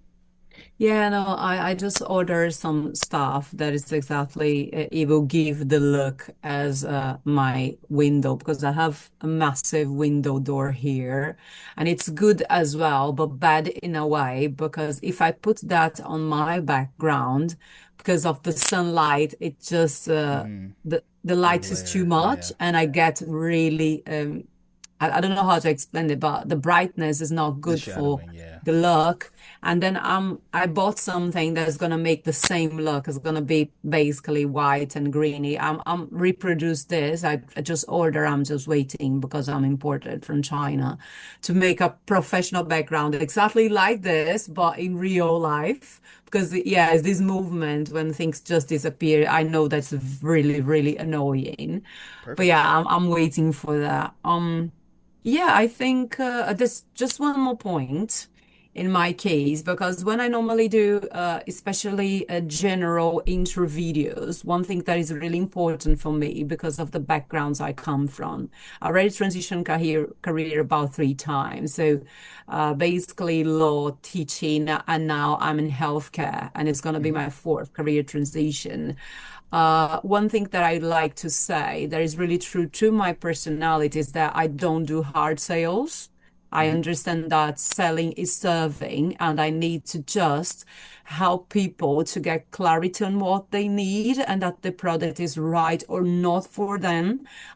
Yeah, no, I just ordered some stuff that is exactly, it will give the look as my window because I have a massive window door here and it's good as well, but bad in a way because if I put that on my background because of the sunlight, it just, Mm-hmm. the It'll light is too glare. much Yeah, and I get really, I don't know how to explain it, but the brightness is not the good for shadowing. Yeah, the look. And then I bought something that's gonna make the same look. It's gonna be basically white and greeny. I'm reproduce this. I just order. I'm just waiting because I'm imported from China to make a professional background exactly like this, but in real life. Because yeah, it's this movement when things just disappear. I know that's really, really annoying. But perfect. yeah, I'm waiting for that. Yeah, I think there's just one more point. in my case, because when I normally do, especially general intro videos, one thing that is really important for me because of the backgrounds I come from, I already transitioned career about 3 times. So basically law, teaching, and now I'm in healthcare, and it's going to be Mm-hmm. my fourth career transition. One thing that I'd like to say that is really true to my personality is that I don't do hard sales. I Mm-hmm. understand that selling is serving, and I need to just help people to get clarity on what they need and that the product is right or not for them.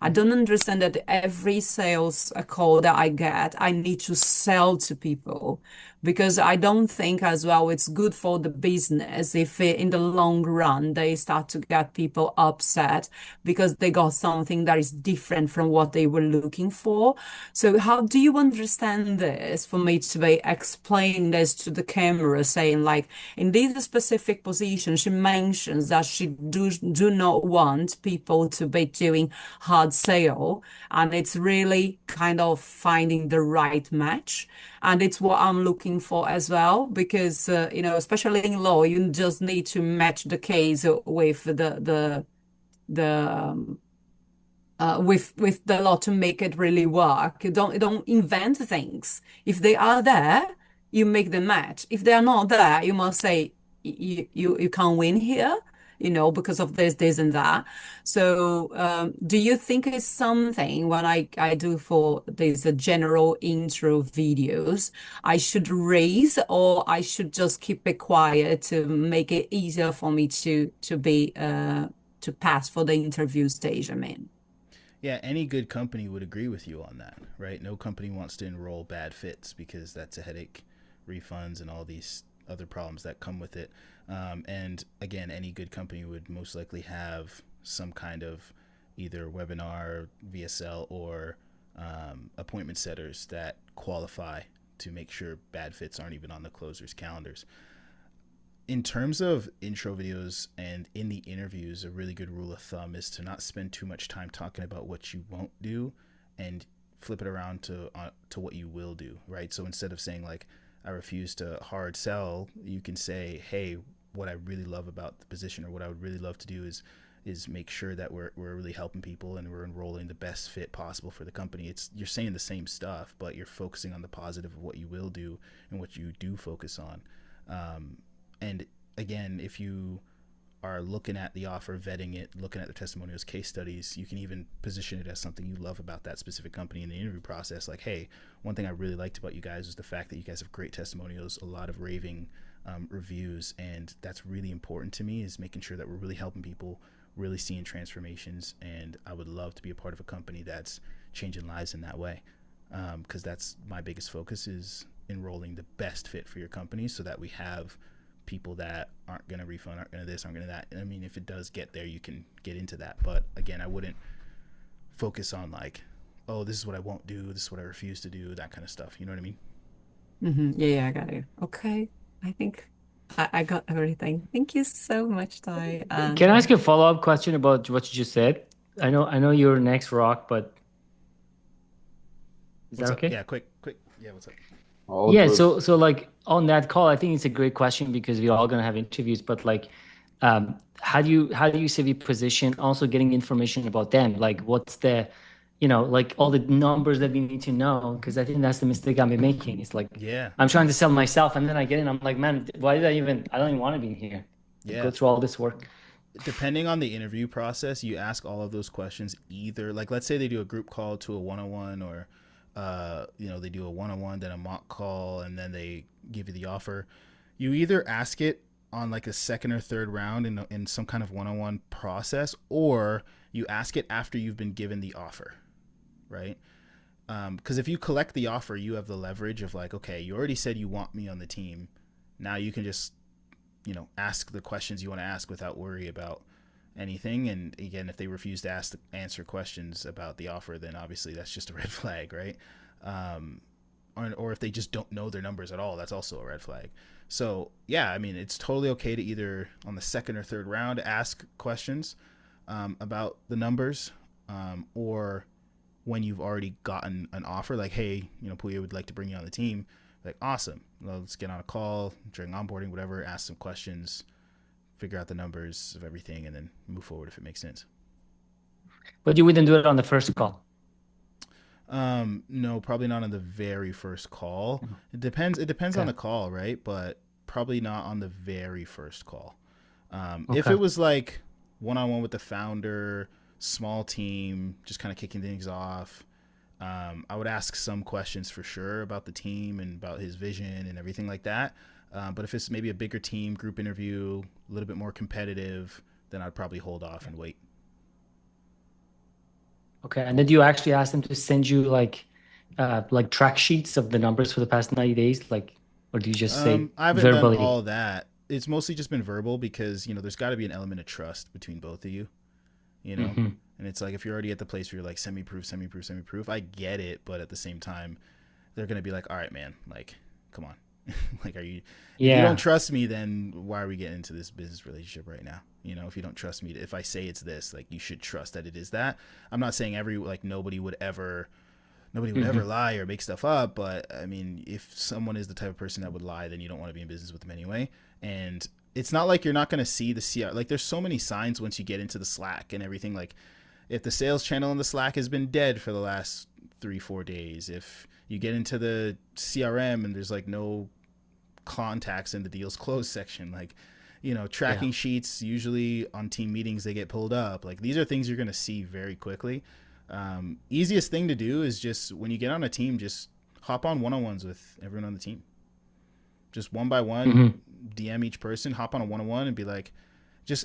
I Mm-hmm. don't understand that every sales call that I get, I need to sell to people because I don't think as well it's good for the business if in the long run they start to get people upset because they got something that is different from what they were looking for. So how do you understand this for me to be explaining this to the camera, saying like in this specific position, she mentions that she do not want people to be doing hard sale, and it's really kind of finding the right match. And it's what I'm looking for as well, because especially in law, you just need to match the case with the with the law to make it really work. You don't invent things. If they are there, you make them match. If they are not there, you must say you can't win here, because of this and that. So do you think it's something when I do for these general intro videos, I should raise or I should just keep it quiet to make it easier for me to pass for the interview stage, I mean? Yeah, any good company would agree with you on that, right? No company wants to enroll bad fits because that's a headache, refunds, and all these other problems that come with it. And again, any good company would most likely have some kind of either webinar, VSL, or appointment setters that qualify to make sure bad fits aren't even on the closers' calendars. In terms of intro videos and in the interviews, a really good rule of thumb is to not spend too much time talking about what you won't do and flip it around to what you will do, right? So instead of saying like I refuse to hard sell, you can say, hey, what I really love about the position or what I would really love to do is make sure that we're really helping people and we're enrolling the best fit possible for the company. It's you're saying the same stuff, but you're focusing on the positive of what you will do and what you do focus on. And again, if you are looking at the offer, vetting it, looking at the testimonials, case studies, you can even position it as something you love about that specific company in the interview process. Like, hey, one thing I really liked about you guys is the fact that you guys have great testimonials, a lot of raving reviews, and that's really important to me is making sure that we're really helping people, really seeing transformations, and I would love to be a part of a company that's changing lives in that way, because that's my biggest focus is enrolling the best fit for your company so that we have people that aren't going to refund, aren't going to this, aren't going to that. I mean, if it does get there, you can get into that. But again, I wouldn't focus on like, oh, this is what I won't do, this is what I refuse to do, that kind of stuff. You know what I mean? Yeah, yeah, I got you. Okay. I think I got everything. Thank you so much, Ty. And Can I ask you a follow-up question about what you just said? I know you're next, Rock, but is that What's up? okay? Yeah, quick. Yeah, what's up? All Yeah, good. so like on that call, I think it's a great question because we're all gonna have interviews, but like how do you see the position also getting information about them? Like what's the, like all the numbers that we need to know, because I think that's the mistake I've been making. It's like Yeah, I'm trying to sell myself and then I get in, I'm like, man, why did I don't even want to be in here. Like, go yeah. through all this work. Depending on the interview process, you ask all of those questions either like let's say they do a group call to a one-on-one or they do a one-on-one then a mock call and then they give you the offer. You either ask it on like a second or third round in some kind of one-on-one process, or you ask it after you've been given the offer, right? Because if you collect the offer, you have the leverage of like, okay, you already said you want me on the team, now you can just ask the questions you want to ask without worry about anything. And again, if they refuse to answer questions about the offer, then obviously that's just a red flag, right? Or if they just don't know their numbers at all, that's also a red flag. So yeah, I mean, it's totally okay to either on the second or third round ask questions about the numbers, or when you've already gotten an offer, like, hey, Puya would like to bring you on the team. Like, awesome. Well, let's get on a call during onboarding, whatever, ask some questions, figure out the numbers of everything, and then move forward if it makes sense. But you wouldn't do it on the first call. No, probably not on the very first call. It depends. It depends on the call, right? But probably not on the very first call. If it was like one-on-one with the founder, small team, just kind of kicking things off, I would ask some questions for sure about the team and about his vision and everything like that. But if it's maybe a bigger team, group interview, a little bit more competitive, then I'd probably hold off and wait. Okay, and then do you actually ask them to send you like track sheets of the numbers for the past 90 days, like, or do you just say I haven't done verbally? all that. It's mostly just been verbal because, there's got to be an element of trust between both of you, and it's like, if you're already at the place where you're like, send me proof, I get it. But at the same time, they're going to be like, all right, man, like, come on. Like, if you don't trust me, then why are we getting into this business relationship right now? If you don't trust me, if I say it's this, like, you should trust that it is that. I'm not saying nobody would ever lie or make stuff up, but I mean, if someone is the type of person that would lie, then you don't want to be in business with them anyway. And it's not like you're not going to see the CR. Like, there's so many signs once you get into the Slack and everything. Like, if the sales channel in the Slack has been dead for the last 3-4 days, if you get into the CRM and there's like no contacts in the deals closed section, like, tracking sheets, usually on team meetings, they get pulled up. Like, these are things you're going to see very quickly. Easiest thing to do is just, when you get on a team, just hop on one-on-ones with everyone on the team. Just one by one, DM each person, hop on a one-on-one and be like,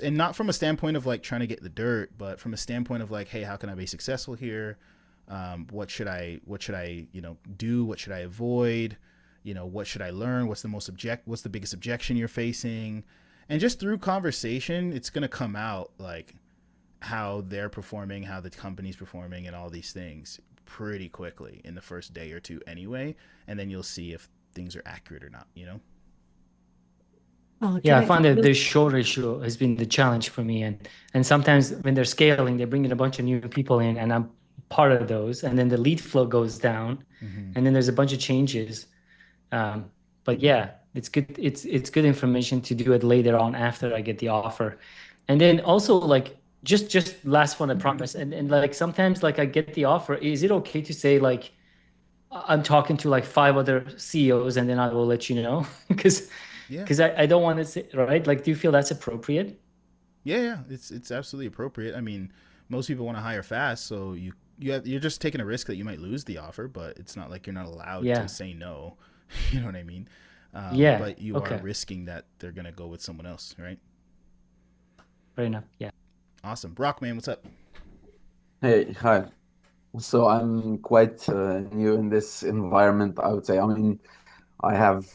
and not from a standpoint of like trying to get the dirt, but from a standpoint of like, hey, how can I be successful here? What should I do? What should I avoid? What should I learn? What's the biggest objection you're facing? And just through conversation, it's going to come out like how they're performing, how the company's performing, and all these things pretty quickly in the first day or two anyway. And then you'll see if things are accurate or not, Oh, Yeah, I find that the short ratio has been the challenge for me. And sometimes when they're scaling, they bring in a bunch of new people in, and I'm part of those. And then the lead flow goes down, and then there's a bunch of changes. But yeah, it's good. It's good information to do it later on after I get the offer. And then also, like, just last one, I promise. And like, sometimes, like, I get the offer. Is it okay to say, like, I'm talking to like 5 other CEOs, and then I will let you know? Because I don't want to say, right? Like, do you feel that's appropriate? Yeah, it's absolutely appropriate. I mean, most people want to hire fast, so you're just taking a risk that you might lose the offer, but it's not like you're not allowed to say no. You know what I mean? But you are risking that they're gonna go with someone else, right? Fair enough. Yeah. Awesome. Brock, man, what's up? Hey, hi. So I'm quite new in this environment, I would say. I mean, I have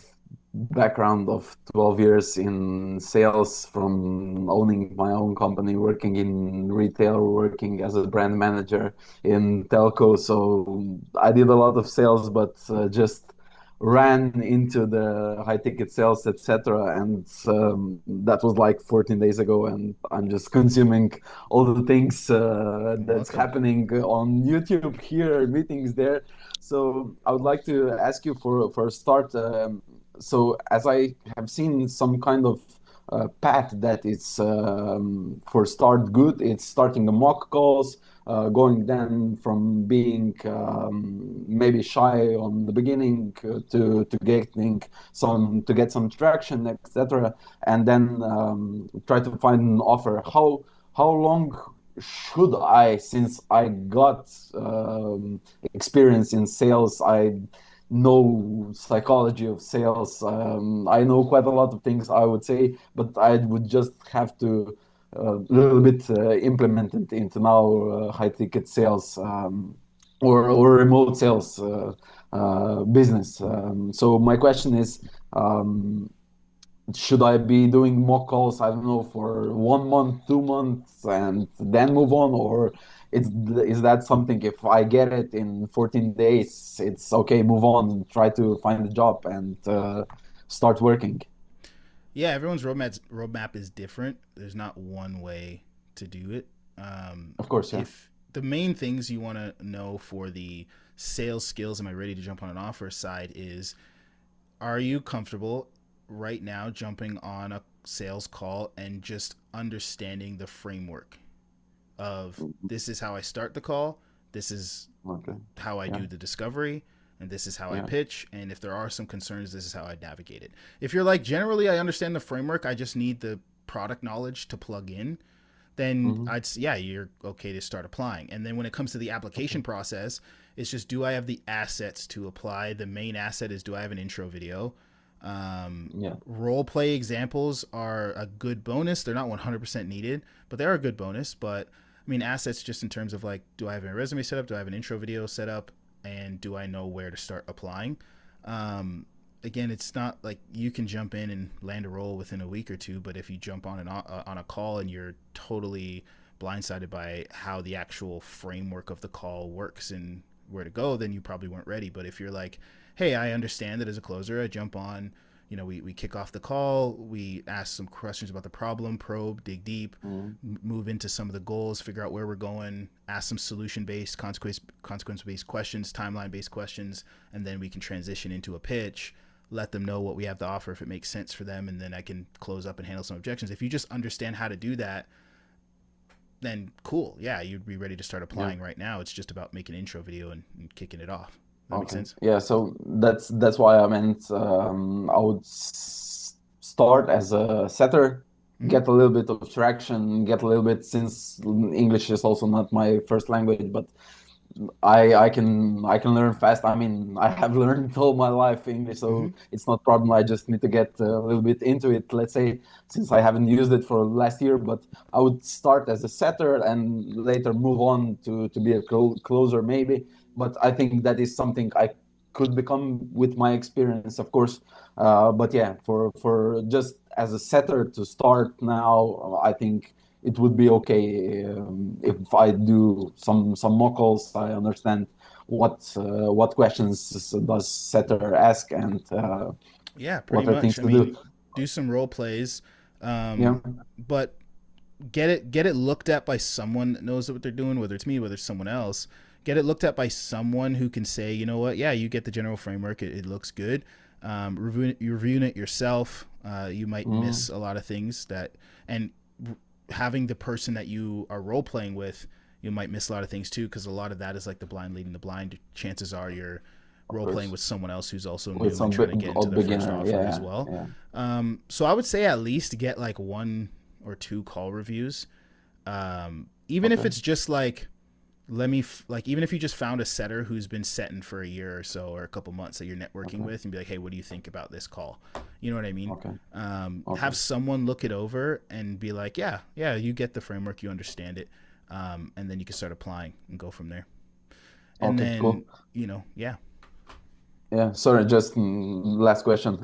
background of 12 years in sales, from owning my own company, working in retail, working as a brand manager in telco. So I did a lot of sales, but just ran into the high ticket sales, etc. And that was like 14 days ago, and I'm just consuming all the things that's happening on YouTube here, meetings there. So I would like to ask you for a start. So as I have seen some kind of path that it's for start good, it's starting the mock calls, going then from being maybe shy on the beginning to get some traction, etc., and then try to find an offer. How long should I, since I got experience in sales, I know psychology of sales. I know quite a lot of things, I would say, but I would just have to a little bit implement it into now high ticket sales or remote sales business. So my question is, should I be doing mock calls, I don't know, for 1 month, 2 months, and then move on? Or is that something, if I get it in 14 days, it's okay, move on, try to find a job and start working? Yeah, everyone's roadmap is different. There's not one way to do it. Of course, yeah. If the main things you want to know for the sales skills, am I ready to jump on an offer side, is are you comfortable right now jumping on a sales call and just understanding the framework of this is how I start the call, this is Okay. how I Yeah. do the discovery, and this is how I Yeah. pitch, and if there are some concerns, this is how I navigate it. If you're like, generally I understand the framework, I just need the product knowledge to plug in, then Mm-hmm. yeah, you're okay to start applying. And then when it comes to the Okay. application process, it's just, do I have the assets to apply? The main asset is, do I have an intro video? Yeah. Role play examples are a good bonus. They're not 100% needed, but they are a good bonus. But I mean, assets just in terms of like, do I have a resume set up? Do I have an intro video set up? And do I know where to start applying? Again, it's not like you can jump in and land a role within a week or two, but if you jump on on a call and you're totally blindsided by how the actual framework of the call works and where to go, then you probably weren't ready. But if you're like, hey, I understand that as a closer, I jump on, we kick off the call, we ask some questions about the problem, probe, dig deep, Mm-hmm. move into some of the goals, figure out where we're going, ask some solution-based, consequence-based questions, timeline-based questions, and then we can transition into a pitch, let them know what we have to offer if it makes sense for them, and then I can close up and handle some objections. If you just understand how to do that, then cool. Yeah, you'd be ready to start Yeah. applying right now. It's just about making an intro video and kicking it off. That makes Okay. sense? Yeah. So that's why I meant I would start as a setter, Mhm. get a little bit of traction, get a little bit, since English is also not my first language, but I can learn fast. I mean, I have learned all my life English, so Mhm. it's not a problem. I just need to get a little bit into it, let's say, since I haven't used it for last year. But I would start as a setter and later move on to be a closer maybe. But I think that is something I could become with my experience, of course. But yeah, for just as a setter to start now, I think it would be okay if I do some mock calls. I understand what questions does setter ask and Yeah, pretty what are things much. I to mean, do. do some role plays, Yeah. but get it looked at by someone that knows what they're doing, whether it's me, whether it's someone else. Get it looked at by someone who can say, you know what, yeah, you get the general framework, it looks good. Reviewing it yourself, you might miss a lot of things and having the person that you are role playing with, you might miss a lot of things too, because a lot of that is like the blind leading the blind. Chances are you're Of role playing course. with someone else who's also With new and some trying to get into their first beginner. offer as Yeah. well. Yeah. So I would say at least get like 1 or 2 call reviews. Even if Okay. it's just like, even if you just found a setter who's been setting for a year or so, or a couple months that you're networking Okay. with, and be like, hey, what do you think about this call? You know what I mean? Okay. Have Okay. someone look it over and be like, yeah, you get the framework, you understand it. And then you can start applying and go from there. And Okay. Cool. then, yeah. Yeah, sorry, just last question.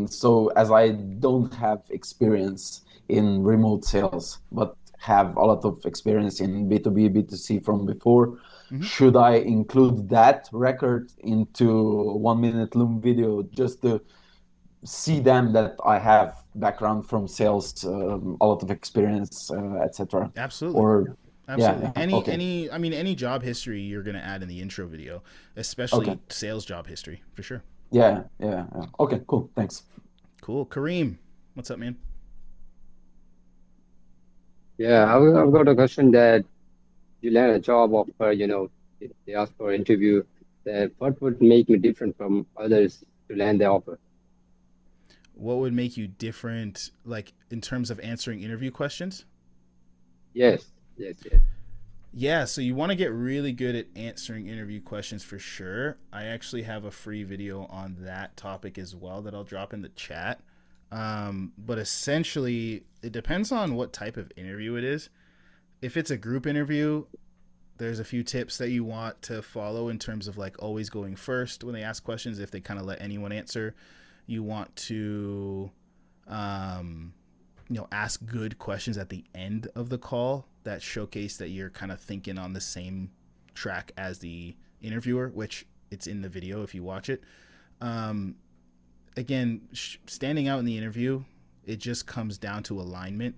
So as I don't have experience in remote sales, but have a lot of experience in B2B, B2C from before, Mhm. should I include that record into 1 minute Loom video just to see them that I have background from sales, a lot of experience, etc. Absolutely. Or Absolutely. yeah, okay, Any job history you're going to add in the intro video, okay, especially sales job history, for sure. yeah. Okay, cool, thanks. Cool. Kareem, what's up, man? Yeah, I've got a question that you land a job offer, they ask for interview. What would make me different from others to land the offer? What would make you different, like in terms of answering interview questions? Yes. Yeah, so you want to get really good at answering interview questions for sure. I actually have a free video on that topic as well that I'll drop in the chat. But essentially, it depends on what type of interview it is. If it's a group interview, there's a few tips that you want to follow in terms of like always going first when they ask questions. If they kind of let anyone answer, you want to ask good questions at the end of the call that showcase that you're kind of thinking on the same track as the interviewer, which it's in the video if you watch it. Again, standing out in the interview, it just comes down to alignment,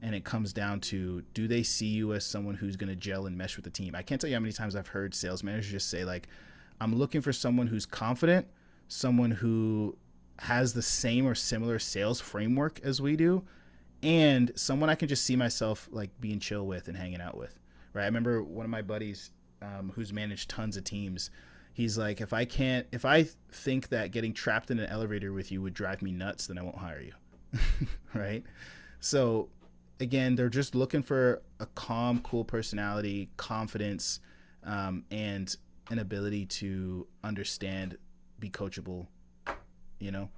and it comes down to, do they see you as someone who's going to gel and mesh with the team? I can't tell you how many times I've heard sales managers just say, like, I'm looking for someone who's confident, someone who has the same or similar sales framework as we do, and someone I can just see myself like being chill with and hanging out with. Right? I remember one of my buddies who's managed tons of teams. He's like, if I think that getting trapped in an elevator with you would drive me nuts, then I won't hire you. Right? So again, they're just looking for a calm, cool personality, confidence, and an ability to understand, be coachable, you know.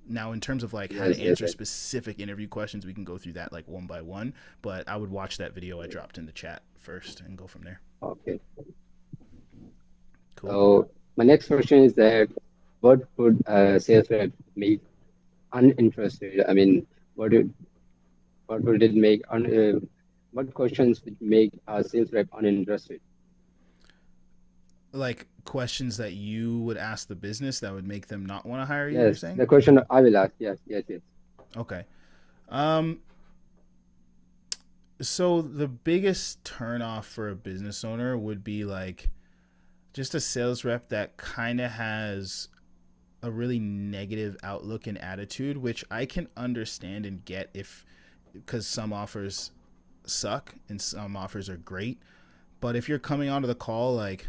Now in terms of like how to Yes, yes, answer yes. specific interview questions, we can go through that like one by one, but I would watch that video I dropped in the chat first and go from there. Okay. Cool. So my next question is that what would a sales rep make uninterested? I mean, what would it make what questions would make a sales rep uninterested? Like questions that you would ask the business that would make them not want to hire you, you're Yes, saying? the question I will ask. Yes, yes, yes. Okay. Um, so the biggest turnoff for a business owner would be like just a sales rep that kind of has a really negative outlook and attitude, which I can understand and get if because some offers suck and some offers are great. But if you're coming onto the call like,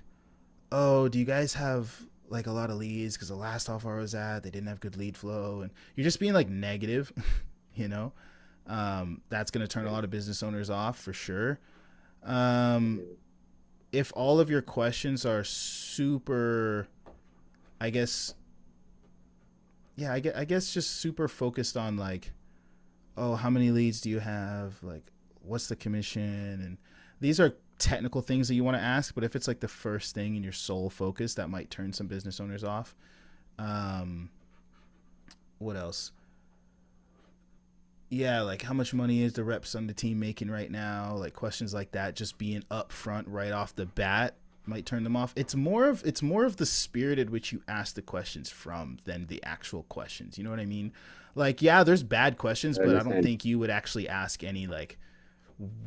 oh, do you guys have like a lot of leads? Because the last offer I was at, they didn't have good lead flow, and you're just being like negative, you know, that's going to turn a lot of business owners off for sure. Um, if all of your questions are super, I guess, yeah, I guess just super focused on like, oh, how many leads do you have? Like, what's the commission? And these are technical things that you want to ask, but if it's like the first thing in your sole focus, that might turn some business owners off. What else? Yeah, like how much money is the reps on the team making right now? Like questions like that, just being upfront right off the bat might turn them off. It's more of the spirit at which you ask the questions from than the actual questions. You know what I mean? Like, yeah, there's bad questions, I but I don't understand. think you would actually ask any like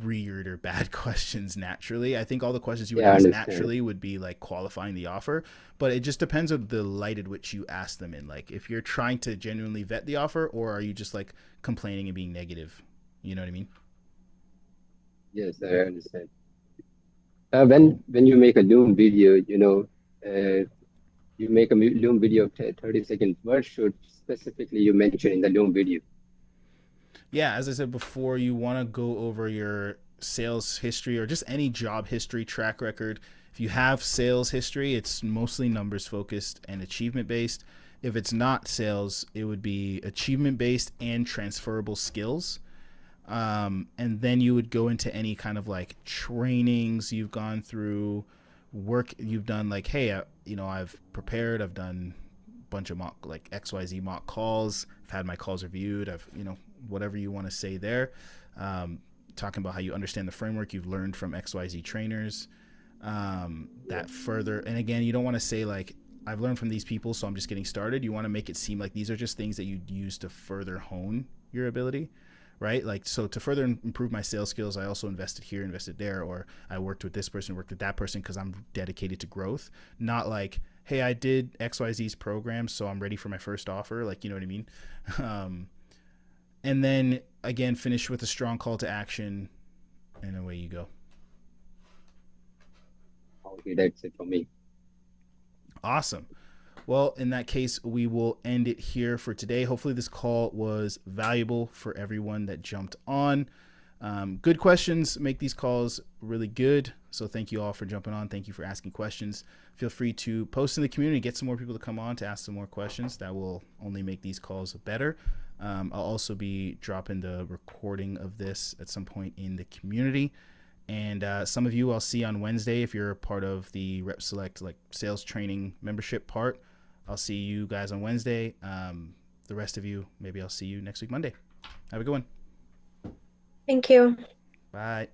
weird or bad questions naturally. I think all the questions you would Yeah, I ask understand. naturally would be like qualifying the offer, but it just depends on the light at which you ask them in. Like if you're trying to genuinely vet the offer, or are you just like complaining and being negative? You know what I mean? Yes, I understand. Cool. When you make a Loom video, you make a Loom video of 30 seconds. What should specifically you mention in the Loom video? Yeah, as I said before, you want to go over your sales history or just any job history, track record. If you have sales history, it's mostly numbers focused and achievement based. If it's not sales, it would be achievement based and transferable skills. And then you would go into any kind of like trainings you've gone through, work you've done. Like, hey, I've prepared, I've done a bunch of mock, like XYZ mock calls, I've had my calls reviewed, I've, whatever you want to say there. um, Talking about how you understand the framework you've learned from XYZ trainers. That further, and again, you don't want to say like, I've learned from these people, so I'm just getting started. You want to make it seem like these are just things that you use to further hone your ability, right? Like, so to further improve my sales skills, I also invested here, invested there, or I worked with this person, worked with that person because I'm dedicated to growth. Not like, hey, I did XYZ's program, so I'm ready for my first offer. Like, you know what I mean? Um, and then again, finish with a strong call to action, and away you go. Okay, that's it for me. Awesome. Well, in that case, we will end it here for today. Hopefully, this call was valuable for everyone that jumped on. Good questions make these calls really good. So thank you all for jumping on. Thank you for asking questions. Feel free to post in the community, get some more people to come on to ask some more questions. That will only make these calls better. I'll also be dropping the recording of this at some point in the community. And some of you I'll see on Wednesday if you're a part of the Rep Select like sales training membership part. I'll see you guys on Wednesday. The rest of you, maybe I'll see you next week, Monday. Have a good one. Thank you. Bye.